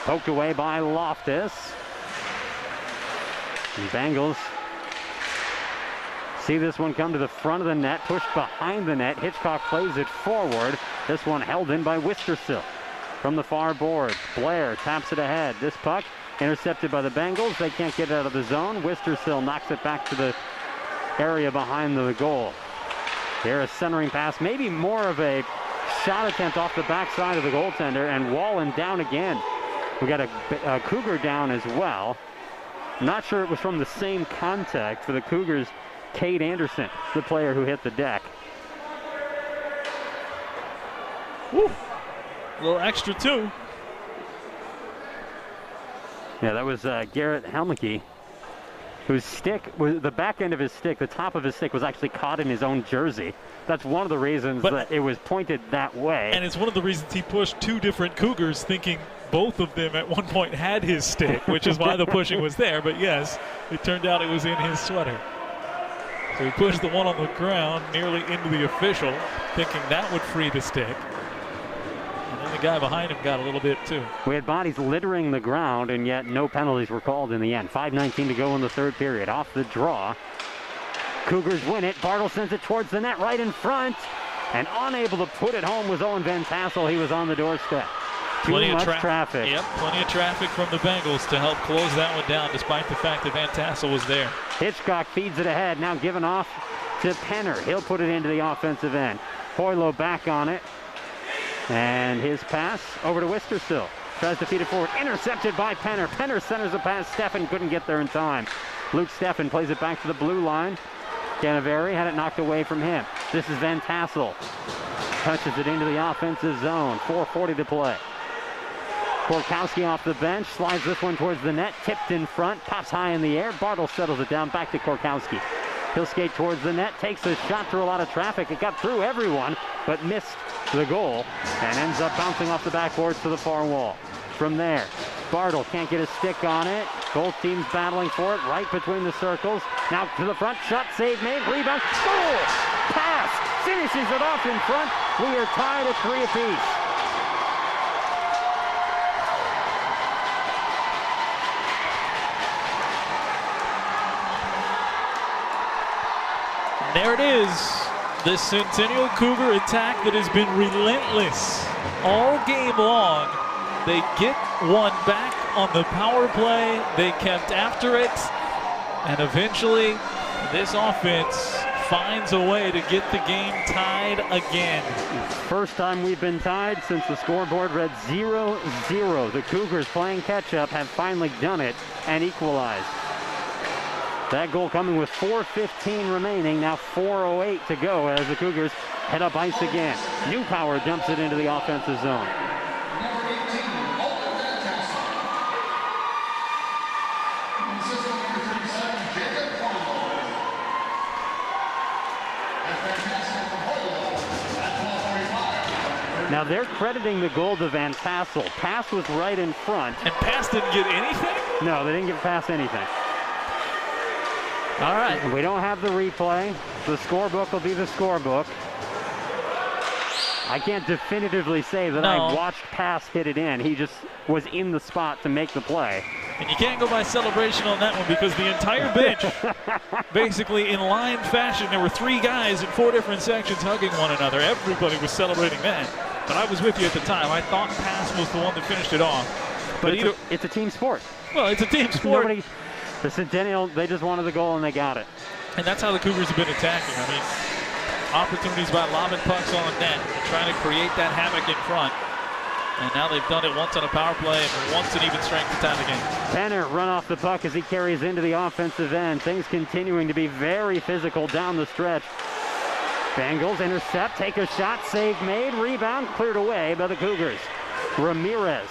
Poked away by Loftus. And Bengals See this one come to the front of the net, pushed behind the net. Hitchcock plays it forward. This one held in by Wistersill. From the far board, Blair taps it ahead. This puck intercepted by the Bengals. They can't get it out of the zone. Wistersill knocks it back to the area behind the goal. Here a centering pass, maybe more of a shot attempt off the backside of the goaltender, and Wallen down again. We got a Cougar down as well. Not sure it was from the same contact for the Cougars. Cade Anderson, the player who hit the deck. Woo. A little extra too. Yeah, that was Garrett Helmke, whose stick, the back end of his stick, the top of his stick was actually caught in his own jersey. That's one of the reasons that it was pointed that way. And it's one of the reasons he pushed two different Cougars, thinking both of them at one point had his stick, which is why the pushing was there. But yes, it turned out it was in his sweater. So he pushed the one on the ground nearly into the official, thinking that would free the stick. And then the guy behind him got a little bit too. We had bodies littering the ground, and yet no penalties were called in the end. 5:19 to go in the third period. Off the draw. Cougars win it. Bartle sends it towards the net right in front. And unable to put it home was Owen Van Tassel. He was on the doorstep. Too much traffic. Yep, plenty of traffic from the Bengals to help close that one down, despite the fact that Van Tassel was there. Hitchcock feeds it ahead, now given off to Penner. He'll put it into the offensive end. Hoylo back on it. And his pass over to Wistersill. Tries to feed it forward. Intercepted by Penner. Penner centers the pass. Steffen couldn't get there in time. Luke Steffen plays it back to the blue line. Canaveri had it knocked away from him. This is Van Tassel. Touches it into the offensive zone. 4:40 to play. Korkowski off the bench, slides this one towards the net, tipped in front, pops high in the air. Bartle settles it down, back to Korkowski. He'll skate towards the net, takes a shot through a lot of traffic. It got through everyone, but missed the goal, and ends up bouncing off the backboards to the far wall. From there, Bartle can't get a stick on it. Both teams battling for it, right between the circles. Now to the front, shot, save made, rebound, goal! Pass, finishes it off in front. We are tied at 3 apiece. There it is, the Centennial Cougar attack that has been relentless all game long. They get one back on the power play. They kept after it, and eventually this offense finds a way to get the game tied again. First time we've been tied since the scoreboard read 0-0. The Cougars, playing catch-up, have finally done it and equalized. That goal coming with 4:15 remaining, now 4:08 to go as the Cougars head up ice again. Newpower dumps it into the offensive zone. Now they're crediting the goal to Van Tassel. Pass was right in front. And Pass didn't get anything? No, they didn't give Pass anything. All right. We don't have the replay. The scorebook will be the scorebook. I can't definitively say that I watched Pass hit it in. He just was in the spot to make the play. And you can't go by celebration on that one because the entire bench, basically in line fashion, there were 3 guys in 4 different sections hugging one another. Everybody was celebrating that. But I was with you at the time. I thought Pass was the one that finished it off. But it's a team sport. Well, it's a team sport. The Centennial, they just wanted the goal and they got it. And that's how the Cougars have been attacking. I mean, opportunities by lobbing pucks on net and trying to create that havoc in front. And now they've done it once on a power play and once in even strength to tie the game. Penner run off the puck as he carries into the offensive end. Things continuing to be very physical down the stretch. Bengals intercept, take a shot, save made, rebound, cleared away by the Cougars. Ramirez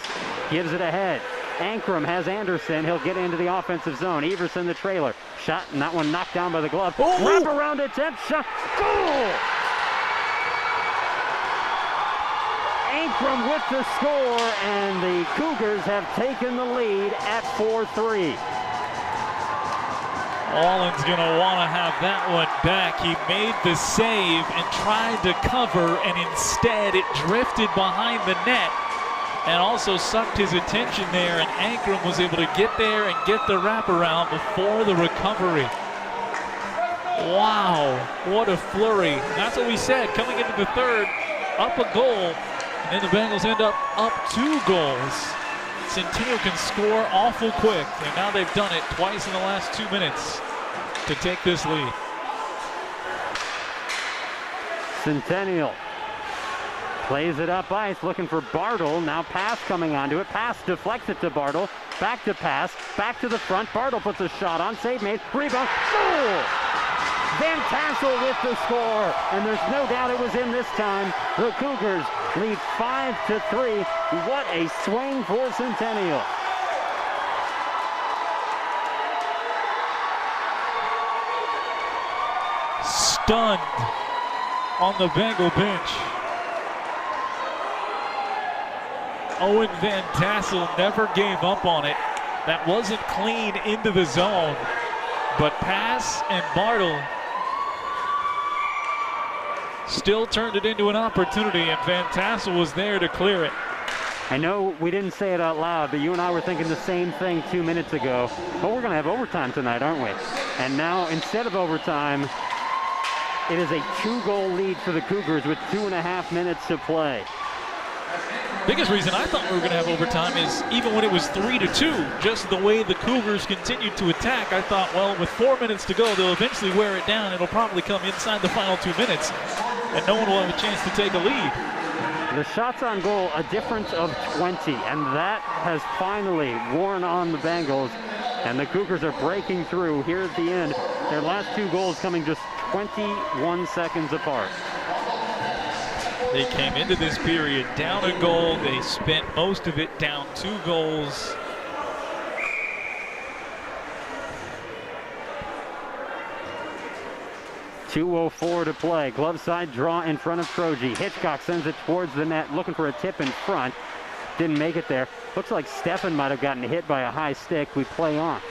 gives it ahead. Ankrum has Anderson. He'll get into the offensive zone. Everson the trailer. Shot, and that one knocked down by the glove. Wrap around attempt, shot, goal! Ankrum with the score, and the Cougars have taken the lead at 4-3. Allen's going to want to have that one back. He made the save and tried to cover, and instead it drifted behind the net and also sucked his attention there, and Ankrum was able to get there and get the wraparound before the recovery. Wow, what a flurry. That's what we said. Coming into the third, up a goal, and then the Bengals end up 2 goals. Centennial can score awful quick, and now they've done it twice in the last 2 minutes to take this lead. Centennial plays it up ice, looking for Bartle. Now pass coming onto it. Pass deflects it to Bartle. Back to pass. Back to the front. Bartle puts a shot on. Save made. Rebound. Goal! Van Tassel with the score. And there's no doubt it was in this time. The Cougars lead 5-3. What a swing for Centennial. Stunned on the Bengal bench. Owen Van Tassel never gave up on it. That wasn't clean into the zone. But Pass and Bartle still turned it into an opportunity, and Van Tassel was there to clear it. I know we didn't say it out loud, but you and I were thinking the same thing 2 minutes ago. But we're going to have overtime tonight, aren't we? And now, instead of overtime, it is a 2-goal lead for the Cougars with 2.5 minutes to play. Biggest reason I thought we were going to have overtime is even when it was 3-2, just the way the Cougars continued to attack, I thought, well, with 4 minutes to go, they'll eventually wear it down. It'll probably come inside the final 2 minutes, and no one will have a chance to take a lead. The shots on goal, a difference of 20, and that has finally worn on the Bengals, and the Cougars are breaking through here at the end. Their last 2 goals coming just 21 seconds apart. They came into this period down a goal. They spent most of it down 2 goals. .204 to play. Glove side draw in front of Troji. Hitchcock sends it towards the net, looking for a tip in front. Didn't make it there. Looks like Stefan might have gotten hit by a high stick. We play on.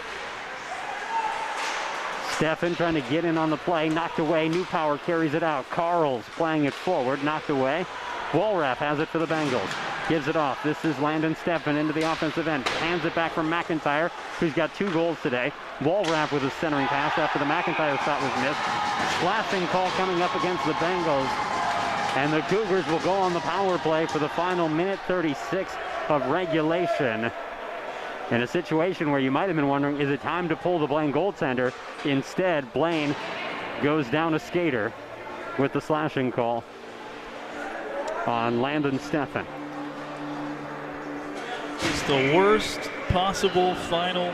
Stefan trying to get in on the play, knocked away. New Power carries it out. Carl's playing it forward, knocked away. Walraff has it for the Bengals. Gives it off. This is Landon Stefan into the offensive end. Hands it back from McIntyre, who's got 2 goals today. Walraff with a centering pass after the McIntyre shot was missed. Slashing call coming up against the Bengals. And the Cougars will go on the power play for the final minute 36 of regulation. In a situation where you might have been wondering, is it time to pull the Blaine goaltender? Instead, Blaine goes down a skater with the slashing call on Landon Stefan. It's the worst possible final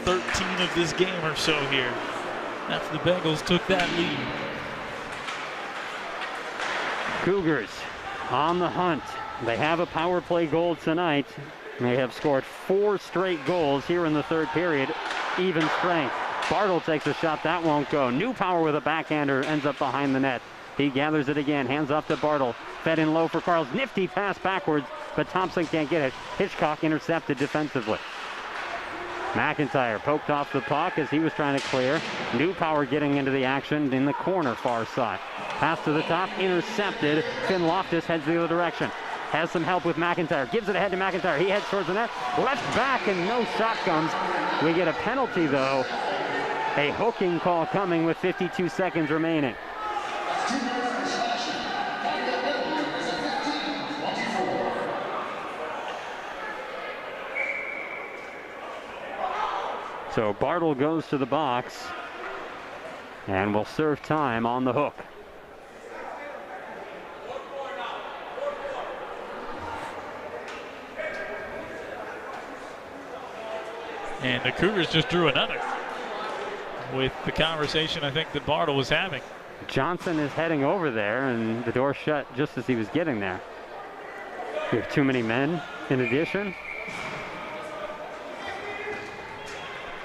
13 of this game or so here, after the Bengals took that lead. Cougars on the hunt. They have a power play goal tonight. They have scored 4 straight goals here in the third period. Even strength. Bartle takes a shot. That won't go. New Power with a backhander ends up behind the net. He gathers it again. Hands off to Bartle. Fed in low for Carl's. Nifty pass backwards, but Thompson can't get it. Hitchcock intercepted defensively. McIntyre poked off the puck as he was trying to clear. New Power getting into the action in the corner far side. Pass to the top. Intercepted. Finn Loftus heads the other direction. Has some help with McIntyre. Gives it ahead to McIntyre. He heads towards the net. Left back and no shot comes. We get a penalty though. A hooking call coming with 52 seconds remaining. So Bartle goes to the box and will serve time on the hook. And the Cougars just drew another with the conversation I think that Bartle was having. Johnson is heading over there, and the door shut just as he was getting there. We have too many men in addition.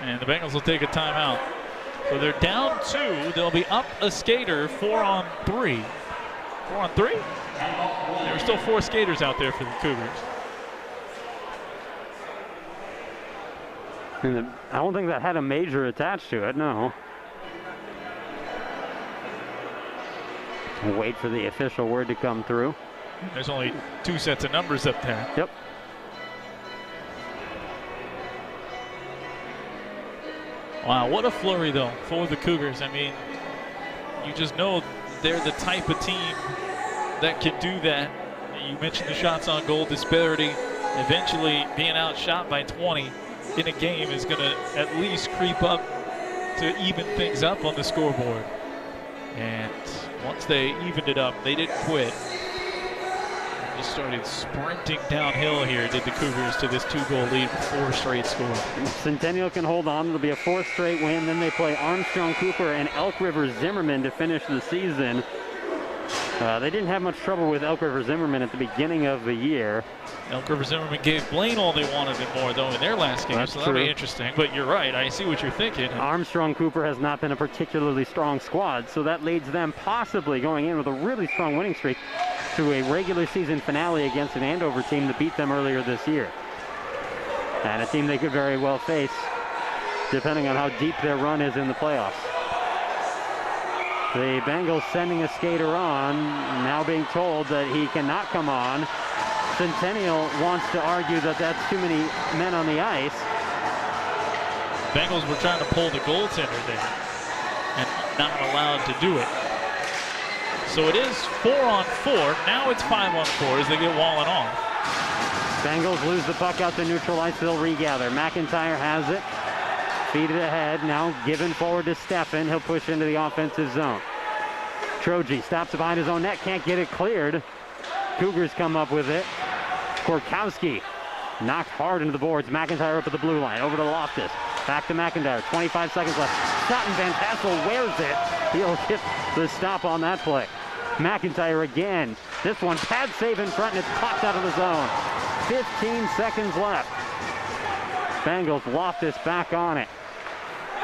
And the Bengals will take a timeout. So they're down 2. They'll be up a skater, 4 on 3. 4 on 3? There are still 4 skaters out there for the Cougars. And I don't think that had a major attached to it, no. We'll wait for the official word to come through. There's only 2 sets of numbers up there. Yep. Wow, what a flurry though for the Cougars. I mean, you just know they're the type of team that can do that. You mentioned the shots on goal disparity. Eventually, being outshot by 20 in a game is going to at least creep up to even things up on the scoreboard. And once they evened it up, they didn't quit. Just started sprinting downhill here, did the Cougars, to this 2-goal lead with 4 straight scores. Centennial can hold on. It'll be a 4th straight win. Then they play Armstrong Cooper and Elk River Zimmerman to finish the season. They didn't have much trouble with Elk River Zimmerman at the beginning of the year. Elk River Zimmerman gave Blaine all they wanted and more, though, in their last game. That's so that'll true. be interesting. But you're right. I see what you're thinking. Armstrong Cooper has not been a particularly strong squad, so that leads them possibly going in with a really strong winning streak to a regular season finale against an Andover team that beat them earlier this year. And a team they could very well face, depending on how deep their run is in the playoffs. The Bengals sending a skater on, now being told that he cannot come on. Centennial wants to argue that that's too many men on the ice. Bengals were trying to pull the goaltender there and not allowed to do it. So it is 4-on-4. Now it's 5-on-4 as they get Wallen off. Bengals lose the puck out to neutral ice. They'll regather. McIntyre has it. Feed it ahead. Now given forward to Steffen. He'll push into the offensive zone. Troji stops behind his own net. Can't get it cleared. Cougars come up with it. Korkowski knocked hard into the boards. McIntyre up at the blue line. Over to Loftus. Back to McIntyre. 25 seconds left. Sutton Van Tassel wears it. He'll get the stop on that play. McIntyre again. This one, pad save in front, and it's popped out of the zone. 15 seconds left. Bengals, Loftus back on it.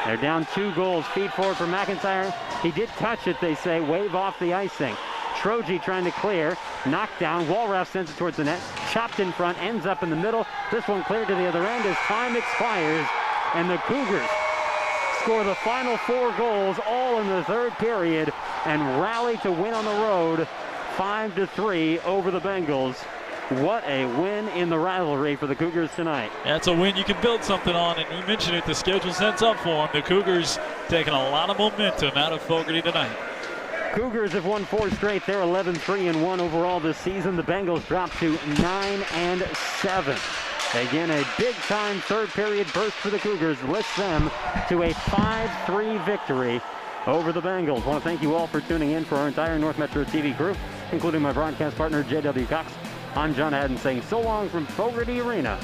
They're down 2 goals. Feed forward for McIntyre. He did touch it, they say. Wave off the icing. Troji trying to clear. Knocked down. Walraff sends it towards the net. Chopped in front. Ends up in the middle. This one cleared to the other end as time expires. And the Cougars score the final 4 goals all in the 3rd period and rally to win on the road 5-3 over the Bengals. What a win in the rivalry for the Cougars tonight. That's a win you can build something on, and you mentioned it, the schedule sets up for them. The Cougars taking a lot of momentum out of Fogarty tonight. Cougars have won 4 straight. They're 11-3-1 overall this season. The Bengals drop to 9-7. Again, a big-time 3rd period burst for the Cougars lifts them to a 5-3 victory over the Bengals. I want to thank you all for tuning in for our entire North Metro TV crew, including my broadcast partner, J.W. Cox. I'm John Haddon saying so long from Fogarty Arena.